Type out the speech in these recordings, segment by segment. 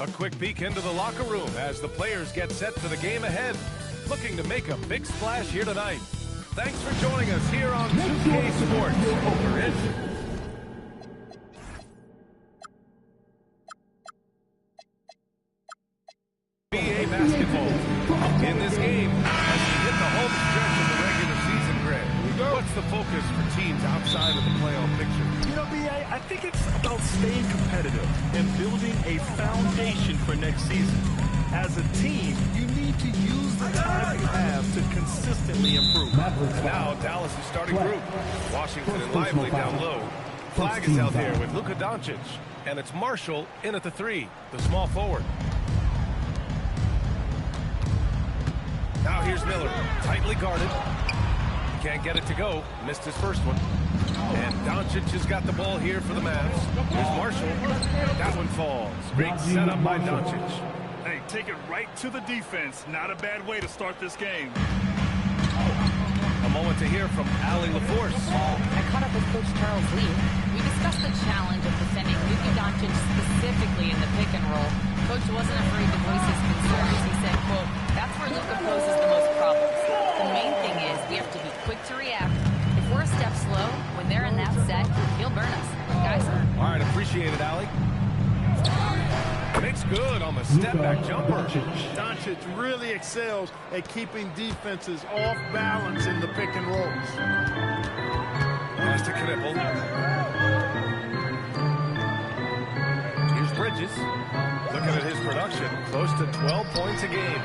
A quick peek into the locker room as the players get set for the game ahead. Looking to make a big splash here tonight. Thanks for joining us here on 2K Sports. We're in. NBA basketball. In this game, as we hit the home stretch of the regular season, Greg, what's the focus for teams outside of the playoff picture? You know, B.A., I think it's about staying competitive and building a foundation for next season. As a team, you need to use the time you have to consistently improve. Now Dallas is starting group. Washington and Lively down low. Flag is out there with Luka Doncic. And it's Marshall in at the 3, the small forward. Now here's Miller, tightly guarded. Can't get it to go. Missed his first one. And Doncic has got the ball here for the Mavs. Here's Marshall. That one falls. Great setup by Doncic. Hey, take it right to the defense. Not a bad way to start this game. A moment to hear from Allie LaForce. I caught up with Coach Charles Lee. We discussed the challenge of defending Luka Doncic specifically in the pick and roll. Coach wasn't afraid to voice his concerns. He said, quote, that's where Luka poses the most problems. The main thing is we have to be quick to react. If we're a step slow, when they're in that set, he'll burn us. Guys. All right, appreciate it, Allie. Makes good on the step-back jumper. Doncic really excels at keeping defenses off balance in the pick and rolls. Pass to Knipple. Here's Bridges. Looking at his production, close to 12 points a game.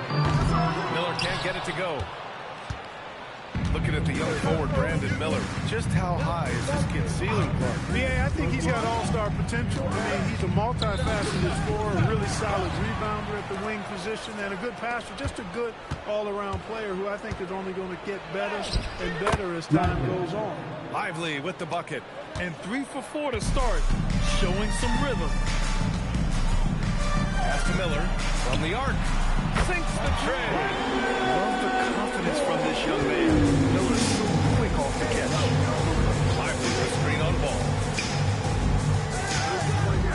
Miller can't get it to go. Looking at the young forward, Brandon Miller. Just how high is this kid's ceiling? Yeah, I think he's got all-star potential. I mean, he's a multifaceted scorer, a really solid rebounder at the wing position, and a good passer, just a good all-around player who I think is only going to get better and better as time goes on. Lively with the bucket. And 3 for 4 to start, showing some rhythm. Pass to Miller from the arc. Sinks the tray. Love the confidence from this young man. Miller's so quick off the catch. Lively with a screen on ball.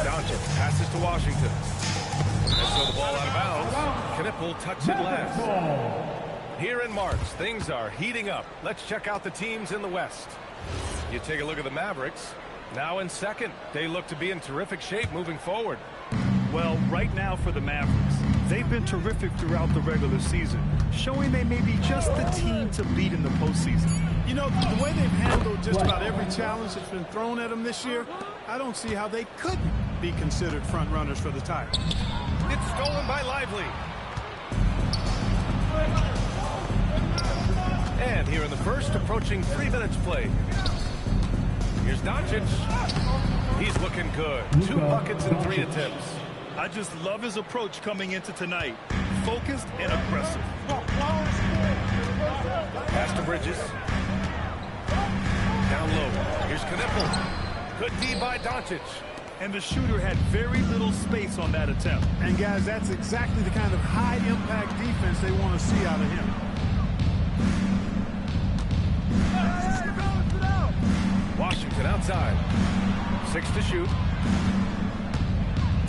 Doncic passes to Washington. And so the ball out of bounds. Knipple touched it last. Here in March, things are heating up. Let's check out the teams in the West. You take a look at the Mavericks. Now in second. They look to be in terrific shape moving forward. Well, right now for the Mavericks, they've been terrific throughout the regular season, showing they may be just the team to beat in the postseason. You know, the way they've handled just about every challenge that's been thrown at them this year, I don't see how they couldn't be considered front runners for the title. It's stolen by Lively. And here in the first, approaching 3 minutes played. Here's Doncic. He's looking good. 2 buckets in 3 attempts. I just love his approach coming into tonight. Focused and aggressive. Pass to Bridges. Down low. Here's Knipple. Good D by Doncic. And the shooter had very little space on that attempt. And guys, that's exactly the kind of high-impact defense they want to see out of him. Washington outside. 6 to shoot.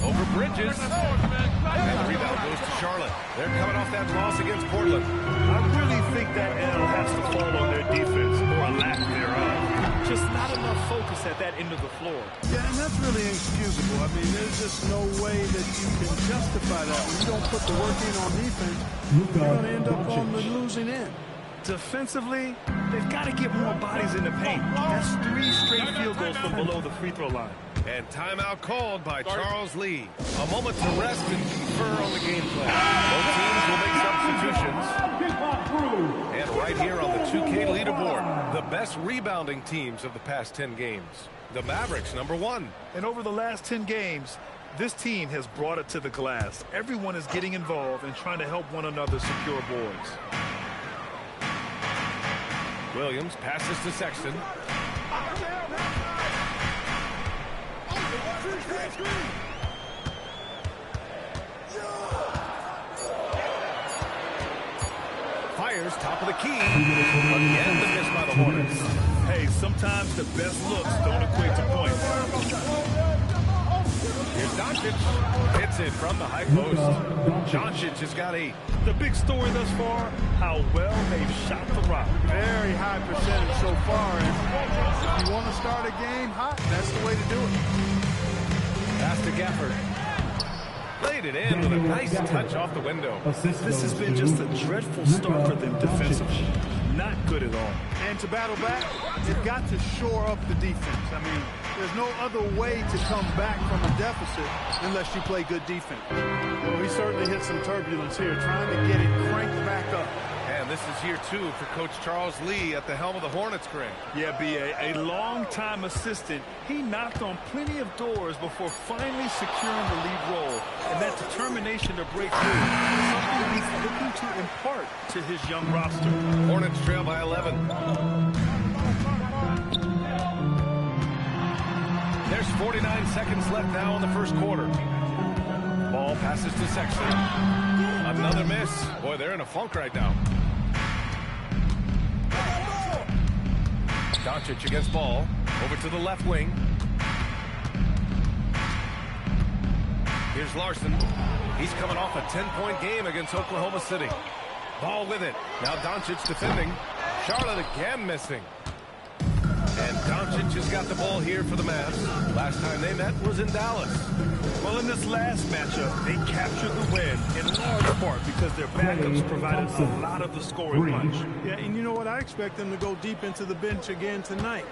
Over Bridges. And the rebound goes to Charlotte. They're coming off that loss against Portland. I really think that L has to fall on their defense, or a lack thereof. Just not enough focus at that end of the floor. Yeah, and that's really inexcusable. I mean, there's just no way that you can justify that. When you don't put the work in on defense, you're going to end up on the losing end. Defensively, they've got to get more bodies in the paint. That's 3 straight field goals from below the free throw line. And timeout called by Charles Lee. A moment to rest and confer on the game plan. Both teams will make substitutions. And right here on the 2K leaderboard, the best rebounding teams of the past 10 games. The Mavericks, number 1. And over the last 10 games, this team has brought it to the glass. Everyone is getting involved and trying to help one another secure boards. Williams passes to Sexton. Fires top of the key. Again, the miss by the Hornets. Hey, sometimes the best looks don't equate to points. Here's Doncic. Hits it from the high post. Doncic has got 8. The big story thus far, how well they've shot the rock. Very high percentage so far. And if you want to start a game hot, that's the way to do it. Pass to Gafford. Played it in with a nice touch off the window. This has been just a dreadful start for them defensively. Not good at all. And to battle back, they've got to shore up the defense. I mean, there's no other way to come back from a deficit unless you play good defense. Well, he certainly hit some turbulence here, trying to get it cranked back up. And this is year 2 for Coach Charles Lee at the helm of the Hornets, Grant. Yeah, B.A., a long-time assistant. He knocked on plenty of doors before finally securing the lead role. And that determination to break through is something he's looking to impart to his young roster. Hornets trail by 11. There's 49 seconds left now in the first quarter. Ball passes to Sexton. Another miss. Boy, they're in a funk right now. Doncic against Ball. Over to the left wing. Here's Larson. He's coming off a 10-point game against Oklahoma City. Ball with it. Now Doncic defending. Charlotte again missing. And Doncic has got the ball here for the Mavs. Last time they met was in Dallas. Well, in this last matchup, they captured the win in large part because their backups provided a lot of the scoring punch. Yeah, and you know what? I expect them to go deep into the bench again tonight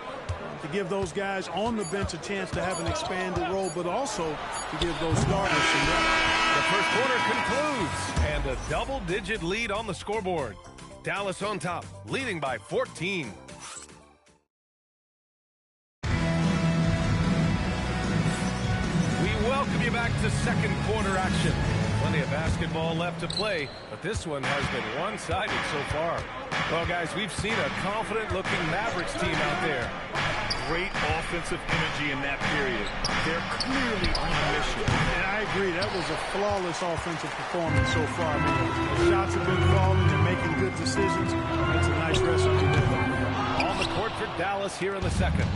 to give those guys on the bench a chance to have an expanded role, but also to give those starters some rest. The first quarter concludes, and a double-digit lead on the scoreboard. Dallas on top, leading by 14. Welcome you back to second quarter action. Plenty of basketball left to play, but this one has been one-sided so far. Well, guys, we've seen a confident-looking Mavericks team out there. Great offensive energy in that period. They're clearly on a mission. And I agree, that was a flawless offensive performance so far. The shots have been falling, they're making good decisions. It's a nice recipe. On the court for Dallas here in the second.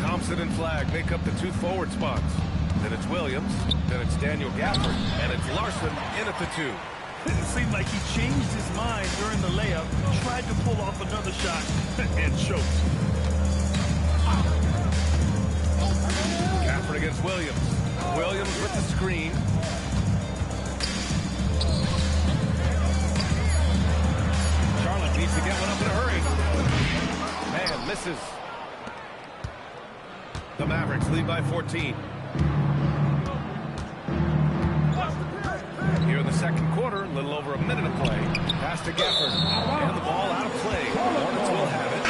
Thompson and Flagg make up the 2 forward spots. Then it's Williams, then it's Daniel Gafford, and it's Larson in at the 2. It seemed like he changed his mind during the layup, tried to pull off another shot, and choked. Gafford against Williams. Williams with the screen. Charlotte needs to get one up in a hurry. Man, misses. The Mavericks lead by 14. Here in the second quarter, a little over a minute of play. Pass to Gafford. And the ball out of play. Hornets will have it.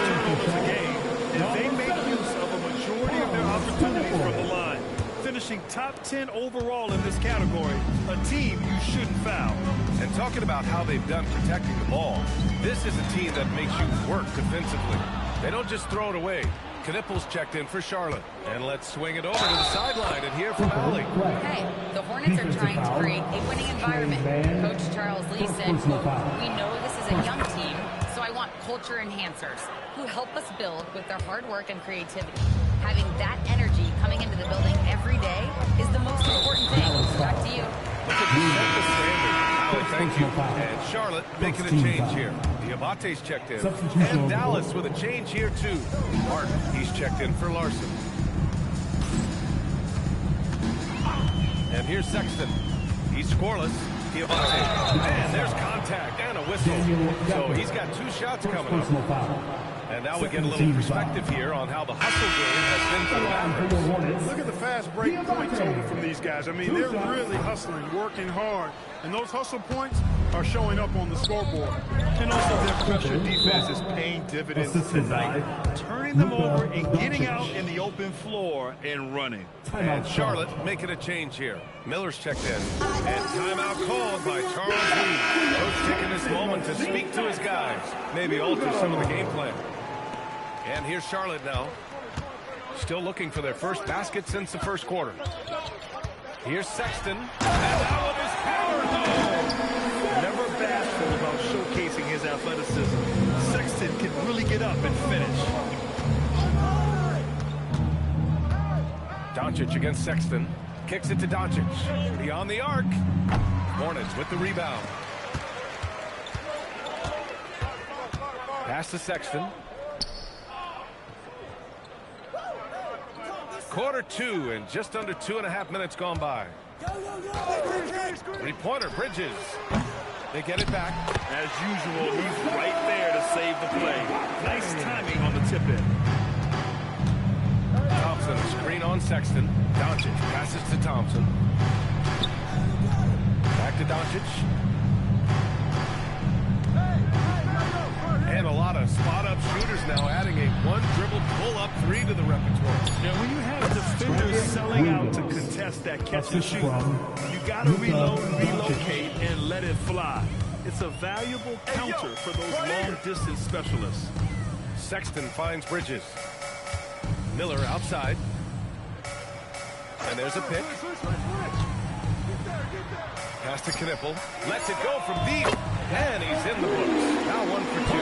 Turnovers a game, and they make use of a majority of their opportunities from the line. Finishing top 10 overall in this category, a team you shouldn't foul. And talking about how they've done protecting the ball, this is a team that makes you work defensively. They don't just throw it away. Knipples checked in for Charlotte. And let's swing it over to the sideline and hear from Allie. Hey, the Hornets are trying to create a winning environment. Coach Charles Lee said, quote, "We know this is a young team, so I want culture enhancers who help us build with their hard work and creativity. Having that energy coming into the building every day is the most important thing." Back to you. Look at the standard. Allie, thank you. And Charlotte making a change here. Diabate's checked in. And Dallas with a change here, too. Martin, he's checked in for Larson. And here's Sexton. He's scoreless. Diabate. And there's contact and a whistle. So he's got 2 shots coming up. And now we get a little perspective here on how the hustle game has been for the Mavericks. Look at the fast break point total from these guys. I mean, they're really hustling, working hard. And those hustle points are showing up on the scoreboard. And also their pressure defense is paying dividends tonight, turning them over and getting out in the open floor and running. And Charlotte making a change here. Miller's checked in. And timeout called by Charles Lee. Coach taking this moment to speak to his guys. Maybe alter some of the game plan. And here's Charlotte now. Still looking for their first basket since the first quarter. Here's Sexton. And now with his power goal. Never bashful about showcasing his athleticism. Sexton can really get up and finish. Doncic against Sexton. Kicks it to Doncic. Beyond the arc. Hornets with the rebound. Pass to Sexton. Quarter two and just under 2.5 minutes gone by. Three-pointer, Bridges. They get it back. As usual, he's right there to save the play. Nice timing on the tip-in. Thompson, screen on Sexton. Doncic passes to Thompson. Back to Doncic. And a lot of spot-up shooters now, adding a one-dribble pull-up three to the repertoire. Yeah, when you have defenders selling out to contest that catch and shoot, you got to reload and relocate and let it fly. It's a valuable counter for those long-distance specialists. Sexton finds Bridges. Miller outside. And there's a pick. Pass to Knipple. Lets it go from deep. And he's in the books. Now 1 for 2.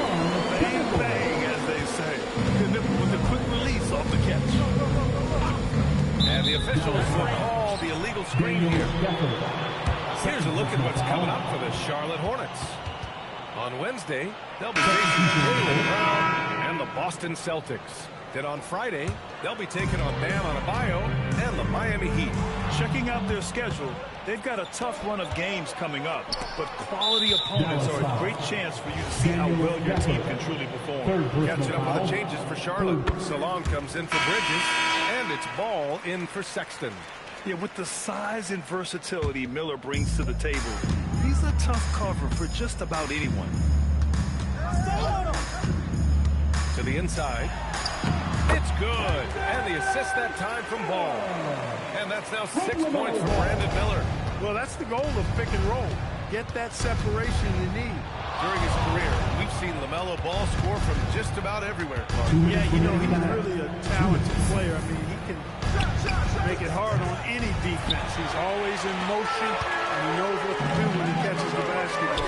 Bang, bang, as they say. Knipple with a quick release off the catch. And the officials will call the illegal screen here. Here's a look at what's coming up for the Charlotte Hornets. On Wednesday, they'll be facing Cleveland Brown and the Boston Celtics. Then on Friday, they'll be taking on Bam Adebayo and the Miami Heat. Checking out their schedule, they've got a tough run of games coming up, but quality opponents are a great chance for you to see how well your team can truly perform. Catching up with the changes for Charlotte. Salon comes in for Bridges, and it's Ball in for Sexton. Yeah, with the size and versatility Miller brings to the table, he's a tough cover for just about anyone. To the inside. It's good. And the assist that time from Ball. And that's now 6 points for Brandon Miller. Well, that's the goal of pick and roll. Get that separation you need. During his career, we've seen LaMelo Ball score from just about everywhere. Yeah, you know, he's really a talented player. I mean, he can make it hard on any defense. He's always in motion, and he knows what to do when he catches the basketball.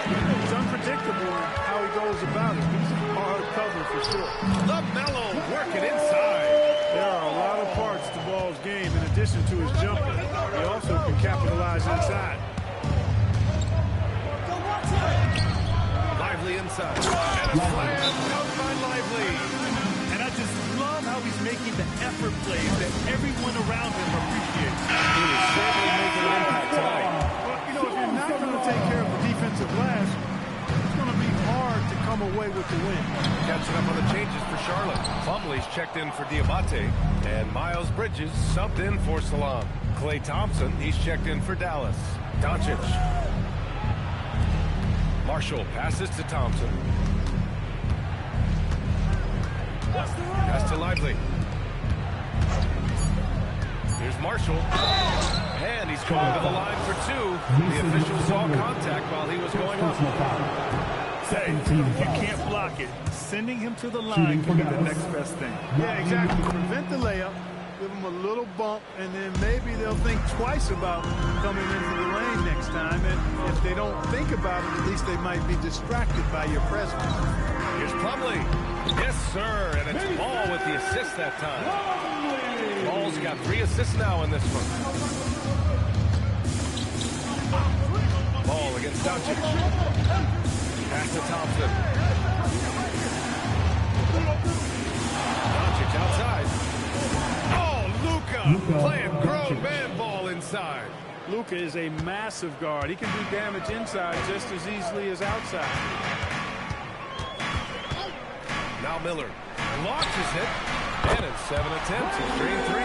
He's unpredictable in how he goes about it. He's a hard cover for sure. LaMelo working inside. There are a lot of parts to Ball's game in addition to his jumper. He also can capitalize inside. Lively inside. And a slam out by Lively. And I just love how he's making the effort plays that everyone around him appreciates. He is certainly making an impact tonight. Well, you know, if you're not going to take care of the defensive glass, it's going to be hard to come away with the win. Catching up on the changes for Charlotte. Plumlee's checked in for Diabate. And Miles Bridges subbed in for Salam. Klay Thompson, he's checked in for Dallas. Doncic. Marshall passes to Thompson. Pass to Lively. Here's Marshall. And he's going to the line for two. The official saw contact while he was going up. Say, you can't block it. Sending him to the line can be the next best thing. Yeah, exactly. Prevent the layup. Give them a little bump, and then maybe they'll think twice about coming into the lane next time. And if they don't think about it, at least they might be distracted by your presence. Here's Plumlee. Yes, sir. And it's Ball with the assist that time. Ball's got 3 assists now in this one. Ball against Doncic. Pass to Thompson. Doncic outside. Luka playing grown man ball inside. Luka is a massive guard. He can do damage inside just as easily as outside. Now Miller launches it, and in 7 attempts, he's drained 3.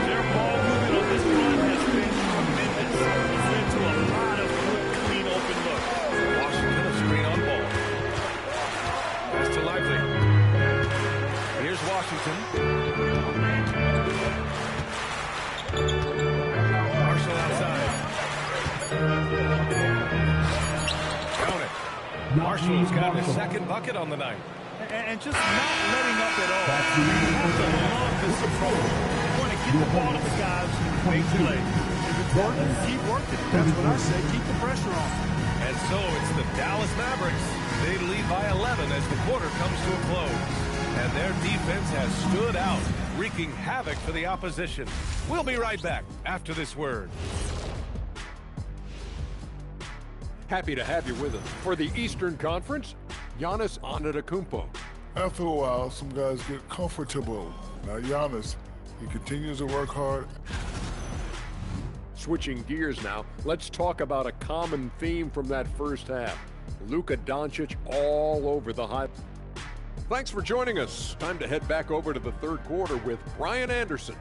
Their ball movement on this run has been tremendous. It's led to a lot of good, clean, open looks. Washington a screen on Ball. Pass to Lively. Here's Washington. Marshall outside. Count it. Marshall's got his second bucket on the night. And just not letting up at all. You have to love this approach. You want to get the ball to the guys who make plays. If it's working, keep working. That's what I say. Keep the pressure on. And so it's the Dallas Mavericks. They lead by 11 as the quarter comes to a close. And their defense has stood out, wreaking havoc for the opposition. We'll be right back after this word. Happy to have you with us. For the Eastern Conference, Giannis Antetokounmpo. After a while, some guys get comfortable. Now Giannis, he continues to work hard. Switching gears now, let's talk about a common theme from that first half. Luka Doncic all over the high. Thanks for joining us. Time to head back over to the third quarter with Brian Anderson.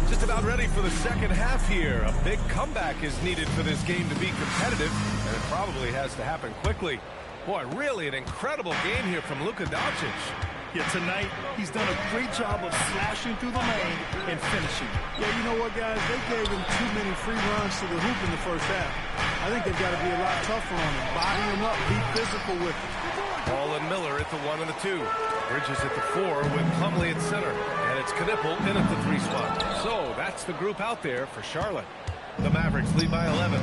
Just about ready for the second half here. A big comeback is needed for this game to be competitive, and it probably has to happen quickly. Boy, really an incredible game here from Luka Doncic. Yeah, tonight, he's done a great job of slashing through the lane and finishing. Yeah, you know what, guys? They gave him too many free runs to the hoop in the first half. I think they've got to be a lot tougher on him. Body him up, be physical with him. Ball and Miller at the 1 and the 2. Bridges at the 4 with Plumlee at center. And it's Knipple in at the 3 spot. So that's the group out there for Charlotte. The Mavericks lead by 11.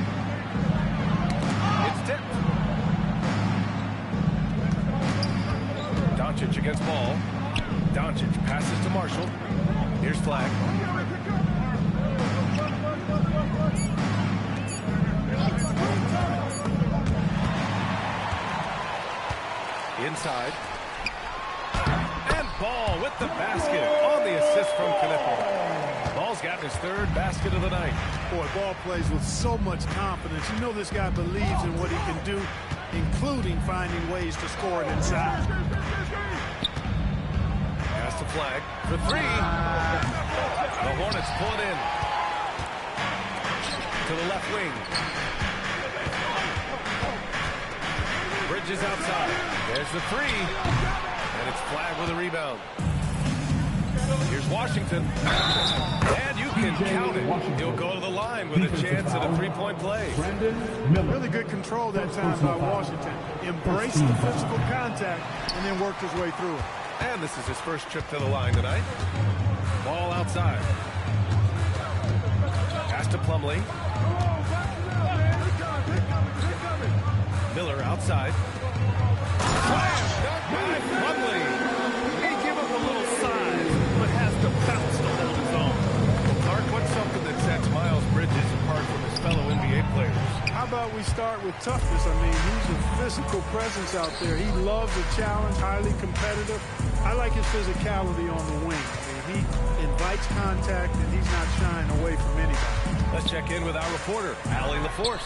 It's tipped. Doncic against ball. Doncic passes to Marshall. Here's Flag. Inside. And Ball with the basket on the assist from Knipple. Ball's gotten his 3rd basket of the night. Boy, Ball plays with so much confidence. You know this guy believes in what he can do, including finding ways to score it inside. Pass to Flag for 3. The Hornets pull it in. To the left wing. Bridges outside. There's the 3. And it's Flag with a rebound. Here's Washington. And you can count it. He'll go to the line with a chance at a 3-point play. Really good control that time by Washington. Embraced the physical contact and then worked his way through it. And this is his first trip to the line tonight. Ball outside. Pass to Plumlee. Miller outside. Slam dunk by Plumlee. May give up a little size, but has the bounce to hold his own. Clark, what's something that sets Miles Bridges apart from his fellow NBA players? How about we start with toughness? I mean, he's a physical presence out there. He loves a challenge, highly competitive. I like his physicality on the wing. I mean, he invites contact, and he's not shying away from anybody. Let's check in with our reporter, Allie LaForce.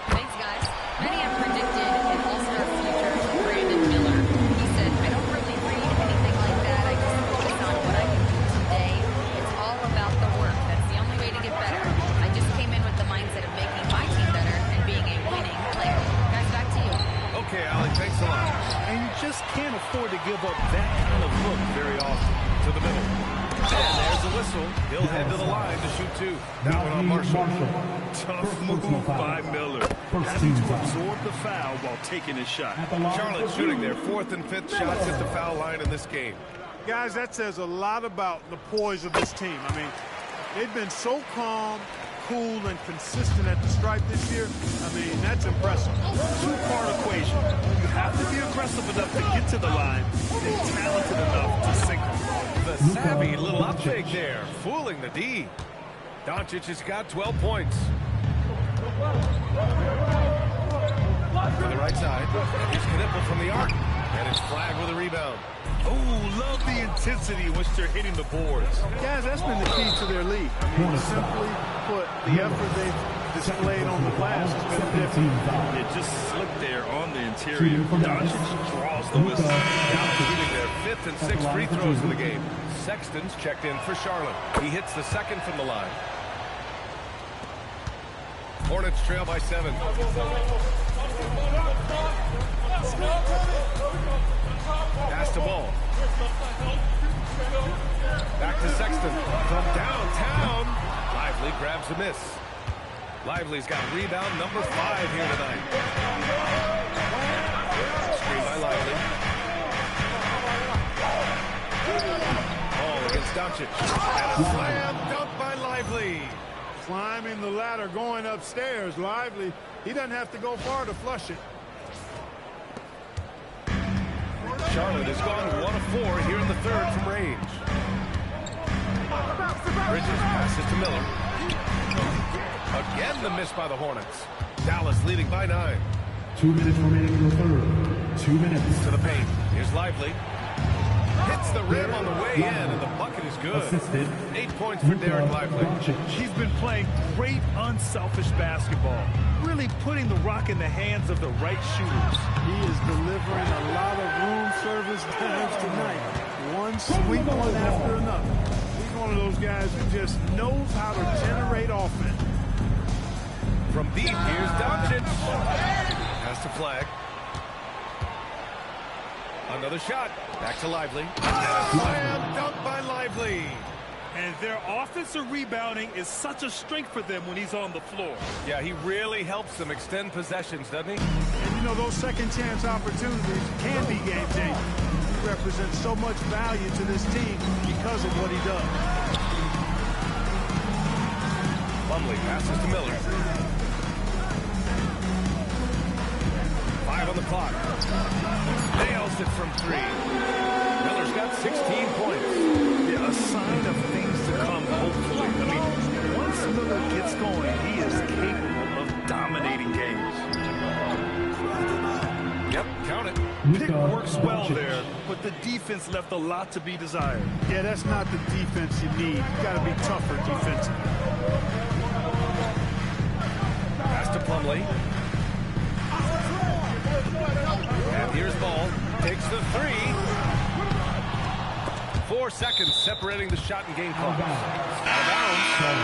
Thanks, guys. Many have predicted an all-star future for Brandon Miller. He said, I don't really read anything like that. I just focus on what I can do today. It's all about the work. That's the only way to get better. I just came in with the mindset of making my team better and being a winning player. Guys, back to you. Okay, Allie, thanks a lot. And you just can't afford to give up that kind of look very often. To the middle. And there's a whistle. He'll head to the line to shoot 2. That one on Marshall. Tough move by Miller. Having to absorb the foul while taking his shot. Charlotte shooting their 4th and 5th shots at the foul line in this game. Guys, that says a lot about the poise of this team. I mean, they've been so calm, cool, and consistent at the stripe this year. I mean, that's impressive. 2-part equation. You have to be aggressive enough to get to the line and talented enough to sink them. The savvy little up fake there, fooling the D. Doncic has got 12 points. To the right side, here's Knipple from the arc, and it's Flag with a rebound. Oh, love the intensity in which they're hitting the boards. Guys, that's been the key to their lead. I mean, simply put, the effort they've displayed on the glass has been different. It just slipped there on the interior. Doncic draws the whistle. Now shooting their 5th and 6th free throws of the game. Sexton's checked in for Charlotte. He hits the 2nd from the line. Hornets trail by 7. Pass to Ball. Back to Sexton. From downtown. Lively grabs the miss. Lively's got rebound number 5 here tonight. Screen by Lively. Ball against Doncic. And a slam dunk by Lively. climbing the ladder, going upstairs. Lively. He doesn't have to go far to flush it. Charlotte has gone 1 of 4 here in the third from range. Bridges passes to Miller. Again the miss by the Hornets. Dallas leading by 9. 2 minutes remaining in the third. 2 minutes. To the paint. Here's Lively. Hits the rim on the way in, and the bucket is good. Assisted. 8 points for Derek Lively. He's been playing great, unselfish basketball, really putting the rock in the hands of the right shooters. He is delivering a lot of room service times tonight. One sweet one after another. He's one of those guys who just knows how to generate offense. From deep, here's Doncic. Pass to Flag. Another shot. Back to Lively. And a slam dunk by Lively. And their offensive rebounding is such a strength for them when he's on the floor. Yeah, he really helps them extend possessions, doesn't he? And, you know, those second-chance opportunities can be game-changing. He represents so much value to this team because of what he does. Plumlee passes to Miller. 5 on the clock. Nails it from 3. Miller's got 16 points. Yeah, a sign of things to come, hopefully. I mean, once Miller gets going, he is capable of dominating games. Yep, count it. Pick works well there, but the defense left a lot to be desired. Yeah, that's not the defense you need. You got to be tougher defensively. Pass to Plumlee. And here's Ball. Takes the 3. 4 seconds separating the shot and game clock. Out of bounds,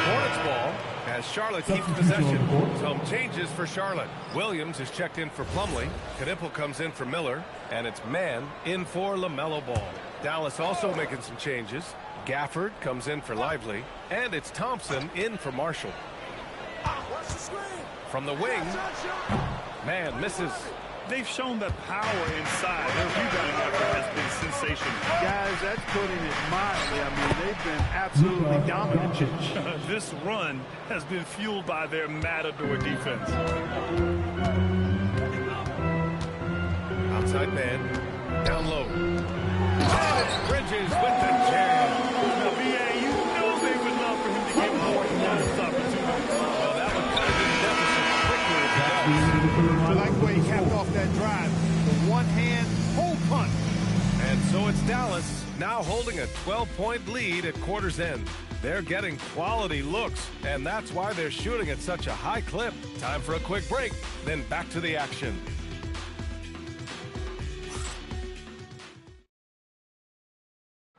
Hornets ball as Charlotte keeps possession. Some changes for Charlotte. Williams is checked in for Plumlee. Knipple comes in for Miller. And it's Mann in for LaMelo Ball. Dallas also making some changes. Gafford comes in for Lively. And it's Thompson in for Marshall. From the wing, Mann misses. They've shown that power inside. Their rebounding effort has been sensational. Guys, that's putting it mildly. I mean, they've been absolutely dominant. This run has been fueled by their matador defense. Outside man, down low. And it's Bridges with the jam. Now, BA, you know they would love for him to get more than those opportunities. Well, that would cut it in deficit quickly if he does. I like the way he capped off that drive. The one-hand hole punt. And so it's Dallas now holding a 12-point lead at quarter's end. They're getting quality looks, and that's why they're shooting at such a high clip. Time for a quick break, then back to the action.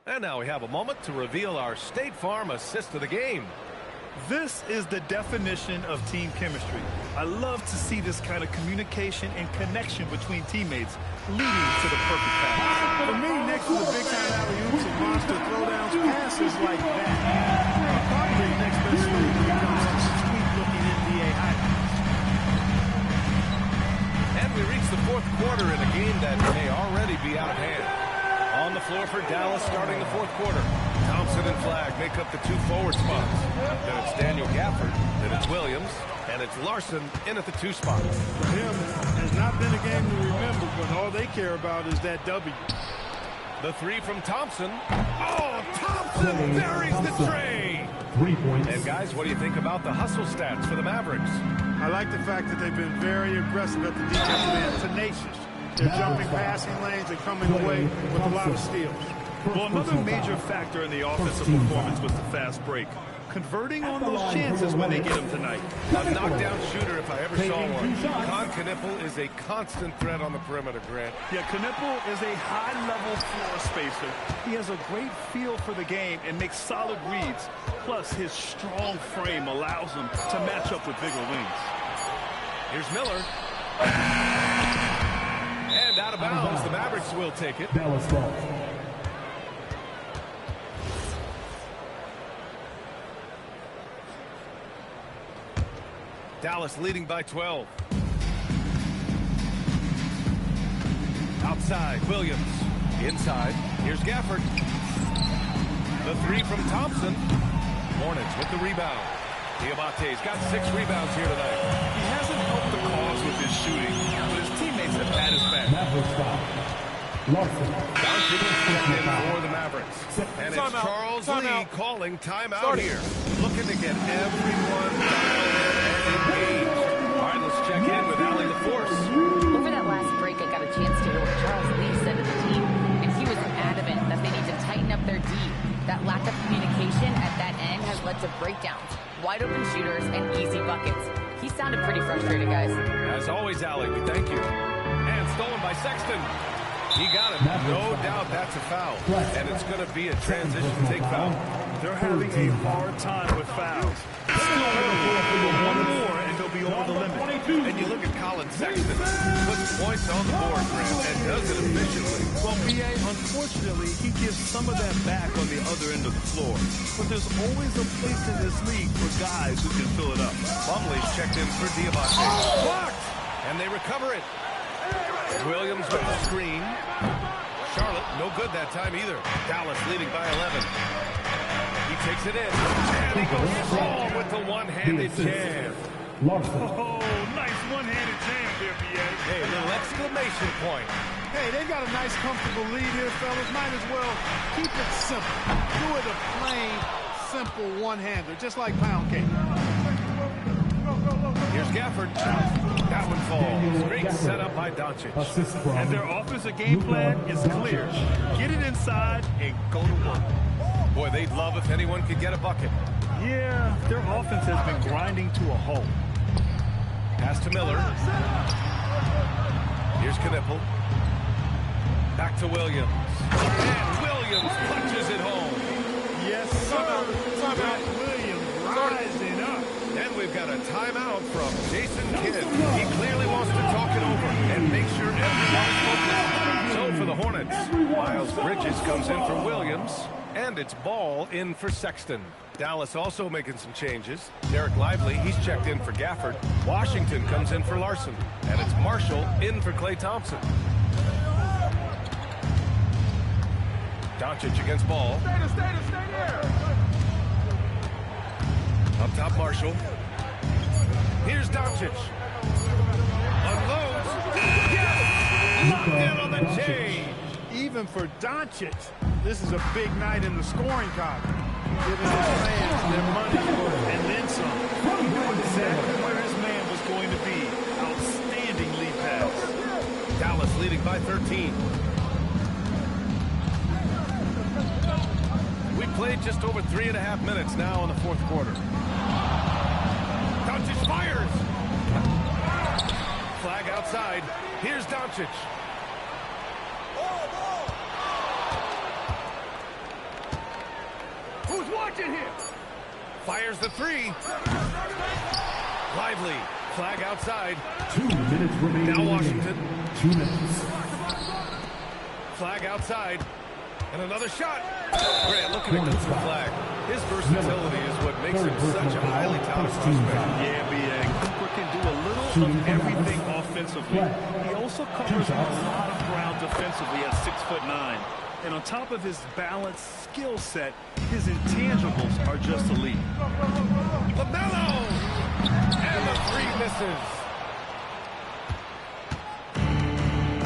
And now we have a moment to reveal our State Farm assist of the game. This is the definition of team chemistry. I love to see this kind of communication and connection between teammates leading to the perfect pass. For me, next to the big-time alley-oops and monster throwdowns, passes like that probably the next best thing when it comes to sweet-looking NBA highlights. And we reach the fourth quarter in a game that may already be out of hand. On the floor for Dallas starting the fourth quarter. Thompson and Flag make up the 2 forward spots. Then it's Daniel Gafford, then it's Williams, and it's Larson in at the 2 spot. For him, it's not been a game to remember, but all they care about is that W. The 3 from Thompson. Oh, Thompson buries the tray. 3 points. And guys, what do you think about the hustle stats for the Mavericks? I like the fact that they've been very aggressive at the defensive end, tenacious. They're jumping passing lanes and coming away with a lot of steals. Well, another major factor in the offensive performance was the fast break. Converting on those chances when they get them tonight. A knockdown shooter if I ever saw one. Con Knipple is a constant threat on the perimeter, Grant. Yeah, Knipple is a high-level floor spacer. He has a great feel for the game and makes solid reads. Plus, his strong frame allows him to match up with bigger wings. Here's Miller. And out of bounds, the Mavericks will take it. Dallas ball. Dallas leading by 12. Outside, Williams. Inside, here's Gafford. The 3 from Thompson. Hornets with the rebound. Diabate's got 6 rebounds here tonight. He hasn't helped the cause with his shooting, but his teammates have had his back. Doncic in for the Mavericks. And it's Charles Lee calling timeout here. Looking to get everyone dialed in and engaged. All right, let's check in with Allie LaForce. Over that last break, I got a chance to hear what Charles Lee said to the team, and he was adamant that they need to tighten up their D. That lack of communication at that end has led to breakdowns, wide open shooters, and easy buckets. He sounded pretty frustrated, guys. As always, Allie, we thank you. And stolen by Sexton. He got him. No doubt that's a foul. And it's going to be a transition take foul. They're having a hard time with fouls. One more, and they'll be over the limit. And you look at Colin Sexton, puts points on the board, Graham, and does it efficiently. Well, B.A., unfortunately, he gives some of that back on the other end of the floor. But there's always a place in this league for guys who can fill it up. Plumlee's checked in for Diabate. Blocked! And they recover it. Williams with the screen. Charlotte, no good that time either. Dallas leading by 11. He takes it in. And he goes strong with the one-handed jam. Oh, nice one-handed jam there, B.A. Hey, a little exclamation point. Hey, they got a nice, comfortable lead here, fellas. Might as well keep it simple. Do it a plain, simple one-hander, just like pound cake. Here's Gafford. That one falls. Great setup by Doncic. And their offensive game plan is clear. Get it inside and go to work. Boy, they'd love if anyone could get a bucket. Yeah, their offense has been grinding to a halt. Pass to Miller. Here's Knipple. Back to Williams. And Williams punches it home. Yes, sir. Williams rising up. And we've got a timeout from Jason Kidd. He clearly wants to talk it over and make sure everyone is focused. So for the Hornets, Miles Bridges comes in for Williams, and it's Ball in for Sexton. Dallas also making some changes. Derek Lively, he's checked in for Gafford. Washington comes in for Larson. And it's Marshall in for Klay Thompson. Doncic against Ball. Stay there. Up top, Marshall. Here's Doncic. Unloads. Yes! Locked in on the chain. Even for Doncic, this is a big night in the scoring column. Giving his fans their money's worth and then some. He knew exactly where his man was going to be. Outstanding lead pass. Dallas leading by 13. We played just over 3.5 minutes now in the fourth quarter. Doncic fires. Flag outside. Here's Doncic. Who's watching here? Fires the three. Lively. Flag outside. 2 minutes remaining. Now Washington. 2 minutes. Flag outside. And another shot. Grant looking at Cooper Flag. His versatility is what makes him such a highly talented prospect. Yeah, B.A. Cooper can do a little of everything offensively. He also covers a lot of ground defensively at 6'9". And on top of his balanced skill set, his intangibles are just elite. LaMelo! And the three misses.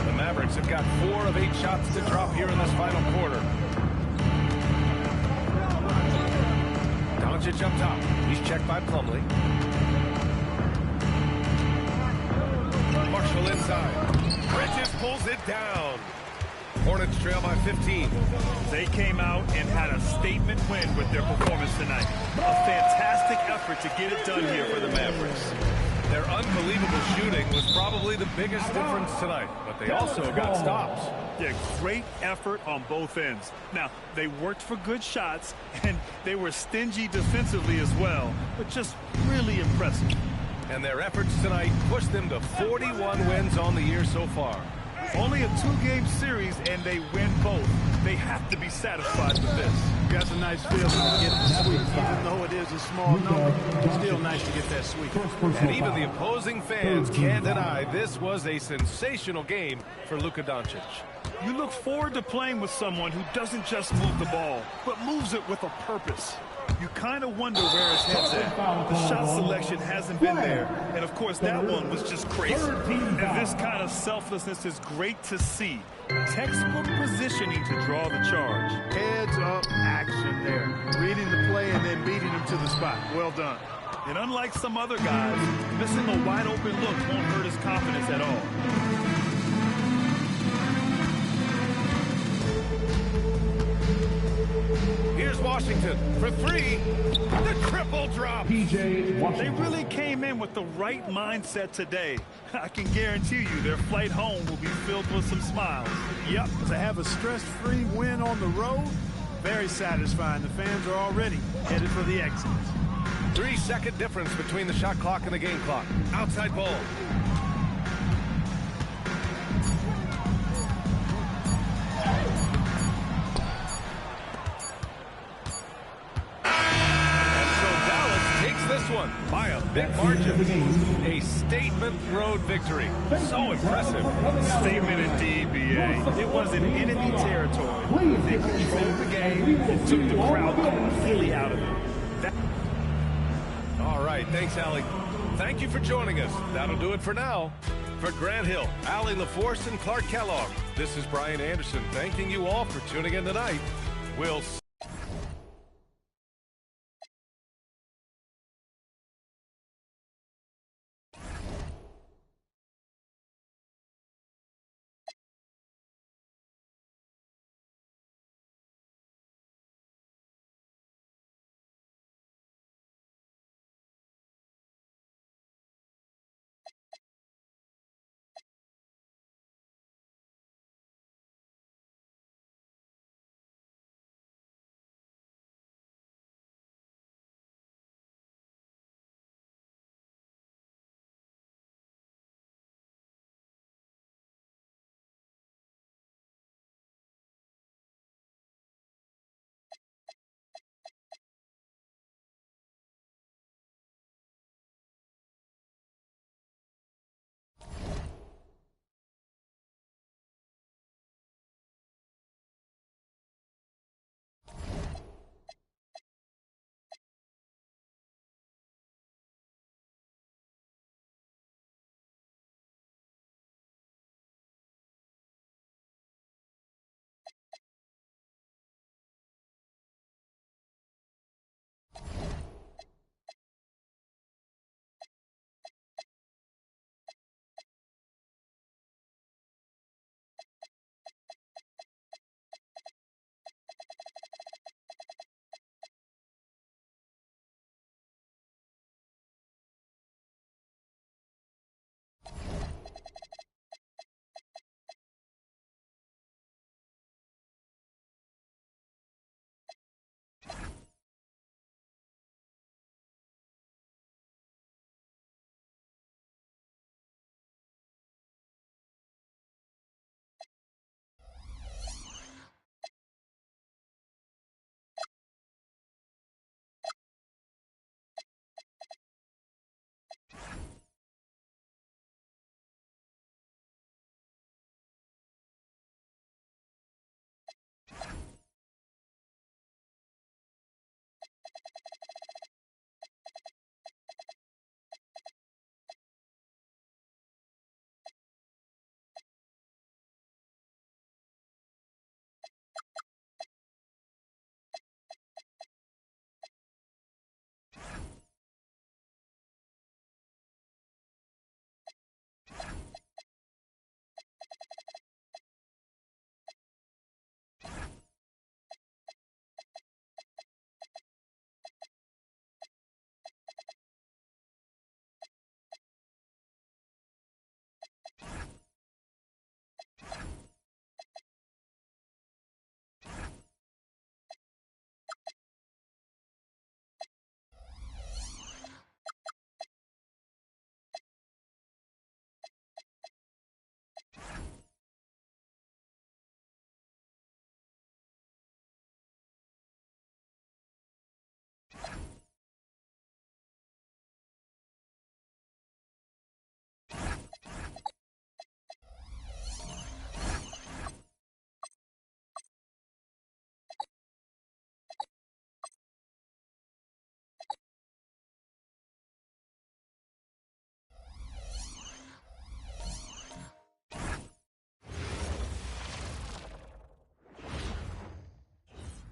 The Mavericks have got 4 of 8 shots to drop here in this final quarter. Doncic up top. He's checked by Plumlee. Marshall inside. Bridges pulls it down. Hornets trail by 15. They came out and had a statement win with their performance tonight. A fantastic effort to get it done here for the Mavericks. Their unbelievable shooting was probably the biggest difference tonight, but they also got stops. Yeah, great effort on both ends. Now, they worked for good shots, and they were stingy defensively as well, but just really impressive. And their efforts tonight pushed them to 41 wins on the year so far. Only a 2-game series, and they win both. They have to be satisfied with this. That's a nice feeling to get the sweep. Even though it is a small number, it's still nice to get that sweep. And even the opposing fans can't deny this was a sensational game for Luka Doncic. You look forward to playing with someone who doesn't just move the ball, but moves it with a purpose. You kind of wonder where his head's at. The shot selection hasn't been there. And, of course, that one was just crazy. And this kind of selflessness is great to see. Textbook positioning to draw the charge. Heads-up action there. Reading the play and then beating him to the spot. Well done. And unlike some other guys, missing a wide-open look won't hurt his confidence at all. Here's Washington for three. The triple drop. PJ Washington. They really came in with the right mindset today. I can guarantee you their flight home will be filled with some smiles. Yep, to have a stress-free win on the road, very satisfying. The fans are already headed for the exits. 3-second difference between the shot clock and the game clock. Outside ball. This one by a big margin. A statement road victory. So impressive. Statement indeed, BA. It was in enemy territory. They controlled the game and took the crowd completely out of it. All right, thanks, Allie. Thank you for joining us. That'll do it for now. For Grant Hill, Allie LaForce, and Clark Kellogg, this is Brian Anderson thanking you all for tuning in tonight. We'll see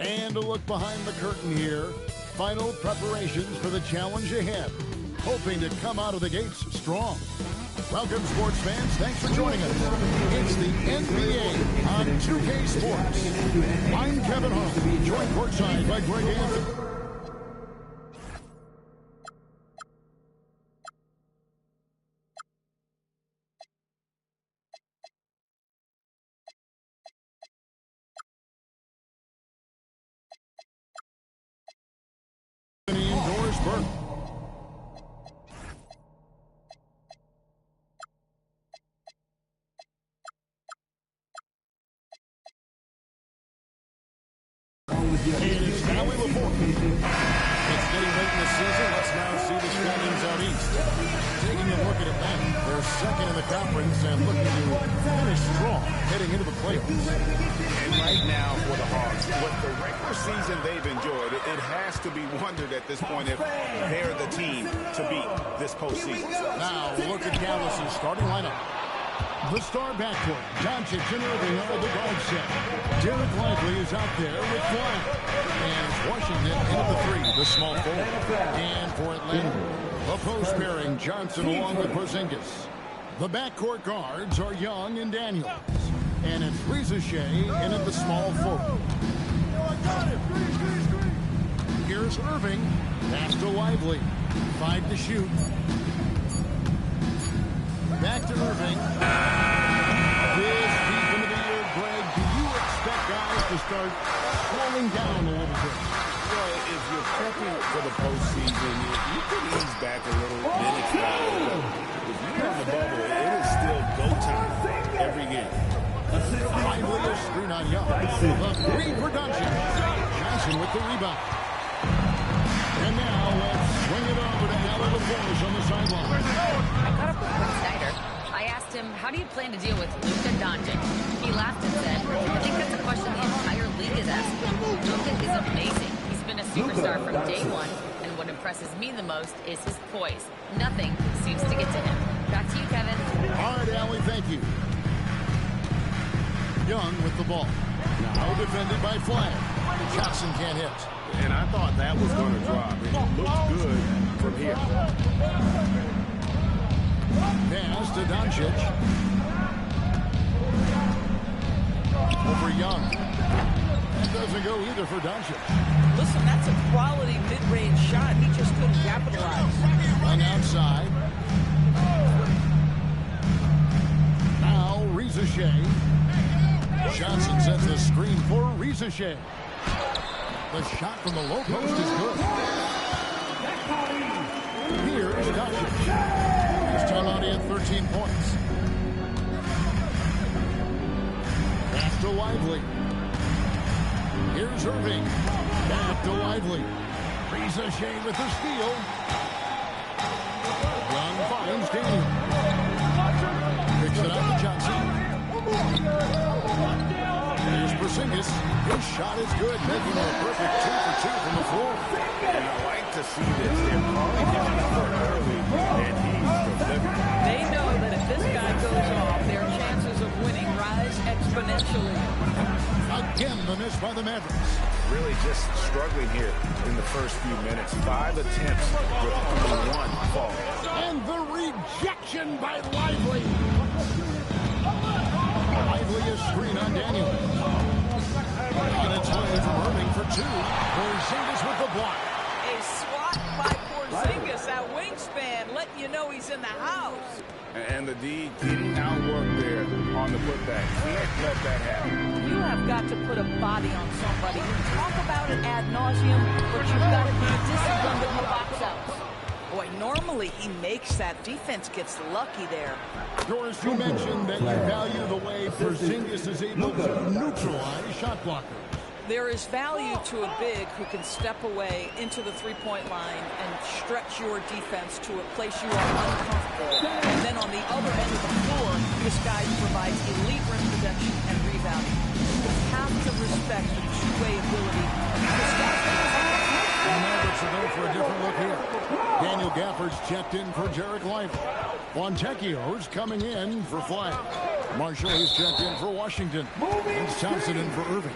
And a look behind the curtain here. Final preparations for the challenge ahead. Hoping to come out of the gates strong. Welcome, sports fans. Thanks for joining us. It's the NBA on 2K Sports. I'm Kevin Hart, joined courtside by Greg Anthony. Doris Burke. It's Valley Laporte. It's getting late in the season. Let's now see the standings out east. Taking a look at it now, they're second in the conference and looking to finish strong heading into the playoffs. And right now for the Hawks, with the regular season they've enjoyed, it has to be wondered at this point if they're the team to beat this postseason. Now look at Dallas' starting lineup. The star backcourt, Doncic and Irving are the guard set. Derek Lively is out there with Flash. And Washington into the three, the small forward. And for Atlanta, the post pairing, Johnson along with Porzingis. The backcourt guards are Young and Daniels. And it's Reza Shea in at the small forward. Here's Irving. Pass to Lively. 5 to shoot. Back to Irving. This deep into the year, Greg, do you expect guys to start slowing down a little bit? Well, if you're prepping for the postseason, you can ease back a little minutes now. But if you're on the bubble, it is still go time every game. Lively a screen on Young. The three for Doncic. Johnson with the rebound. And now let's swing it over to Allen LaForge on the sideline. I caught up with Quinn Snyder. I asked him, how do you plan to deal with Luka Doncic? He laughed and said, I think that's a question the entire league is asking. Luka is amazing. He's been a superstar from day one, and what impresses me the most is his poise. Nothing seems to get to him. Back to you, Kevin. All right, Allie, thank you. Young with the ball. Now defended by Flag. Johnson can't hit. And I thought that was going to drop. It looked good from here. Pass to Doncic. Over Young. That doesn't go either for Doncic. Listen, that's a quality mid-range shot. He just couldn't capitalize. Young outside. Now Reza Shea. Johnson sets the screen for Reza Shea. The shot from the low post is good. Here's Doncic. His timeout in 13 points. Back to Lively. Here's Irving. Back to Lively. Reza Shea with the steal. Young finds Daniel. Picks it out to Johnson. Here's Porzingis. His shot is good, making a perfect 2 for 2 from the floor. And I like to see this. They're calling him for early, and he's delivering. They know that if this guy goes off, their chances of winning rise exponentially. Again, the miss by the Mavericks. Really just struggling here in the first few minutes. 5 attempts with only 1 fall. And the rejection by Lively. Lively is screen on Daniel. And it's away from Irving for 2. Porzingis with the block. A swat by Porzingis, that wingspan, letting you know he's in the house. And the D getting outworked there on the putback. Can't let that happen. You have got to put a body on somebody. You talk about it ad nauseum, but you've got to be disciplined in the box outs. Boy, normally he makes that. Defense gets lucky there. Doris, you mentioned that you value the way Porzingis is able to neutralize shot blockers. There is value to a big who can step away into the three-point line and stretch your defense to a place you are uncomfortable. And then on the other end of the floor, this guy provides elite rim protection and rebounding. You have to respect the two-way ability of this guy. The Mavericks will go for a different look here. Daniel Gafford's checked in for Derek Lively. Fontecchio's coming in for Flag. Marshall is checked in for Washington. And Thompson in for Irving.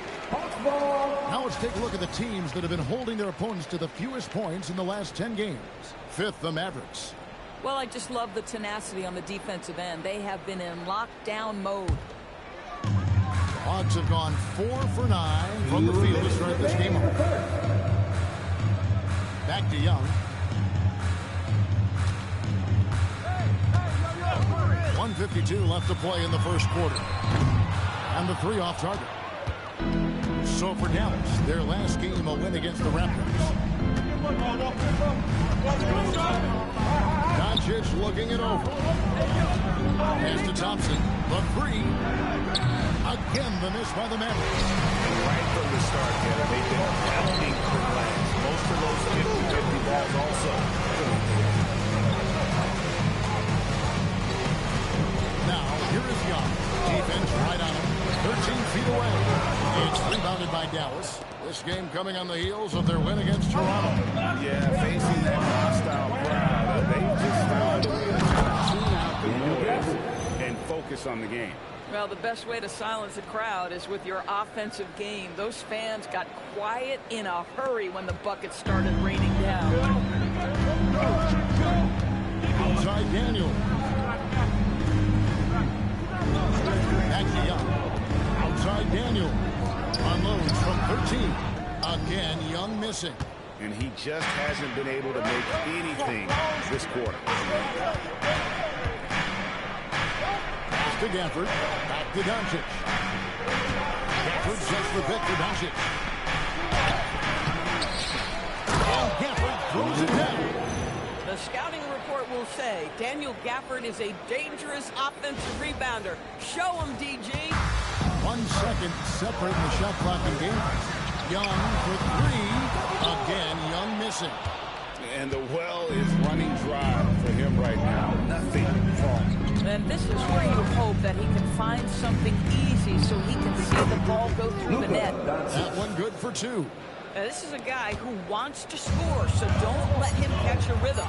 Now let's take a look at the teams that have been holding their opponents to the fewest points in the last 10 games. Fifth, the Mavericks. Well, I just love the tenacity on the defensive end. They have been in lockdown mode. The Hawks have gone 4 for 9 from the field to start this game off. Back to Young. 1:52 left to play in the first quarter. And the 3 off target. So for Dallas, their last game a win against the Raptors. Doncic looking it over. Pass to Thompson. The 3. Again, the miss by the Mavericks. Right from the start, Kevin, they've been pounding the glass. Most of those 50-50 balls also. Now, here is Young. Defense right on him. 13 feet away. It's rebounded by Dallas. This game coming on the heels of their win against Toronto. Yeah, facing that hostile crowd, they just found a way to tune out the noise and focus on the game. Well, the best way to silence a crowd is with your offensive game. Those fans got quiet in a hurry when the buckets started raining down. Outside Daniel. Back to Young. Outside Daniel. Unloads from 13. Again, Young missing. And he just hasn't been able to make anything this quarter. To Gafford. Back to Doncic. Gafford sets the pick for Doncic. And Gafford throws it down. The scouting report will say Daniel Gafford is a dangerous offensive rebounder. Show him, DG. 1 second separating the shot clock and game. Young for 3. Again, Young missing. And the well is running dry for him right now. Nothing falling. And this is where you hope that he can find something easy so he can see the ball go through the net. That one good for 2. Now, this is a guy who wants to score, so don't let him catch a rhythm.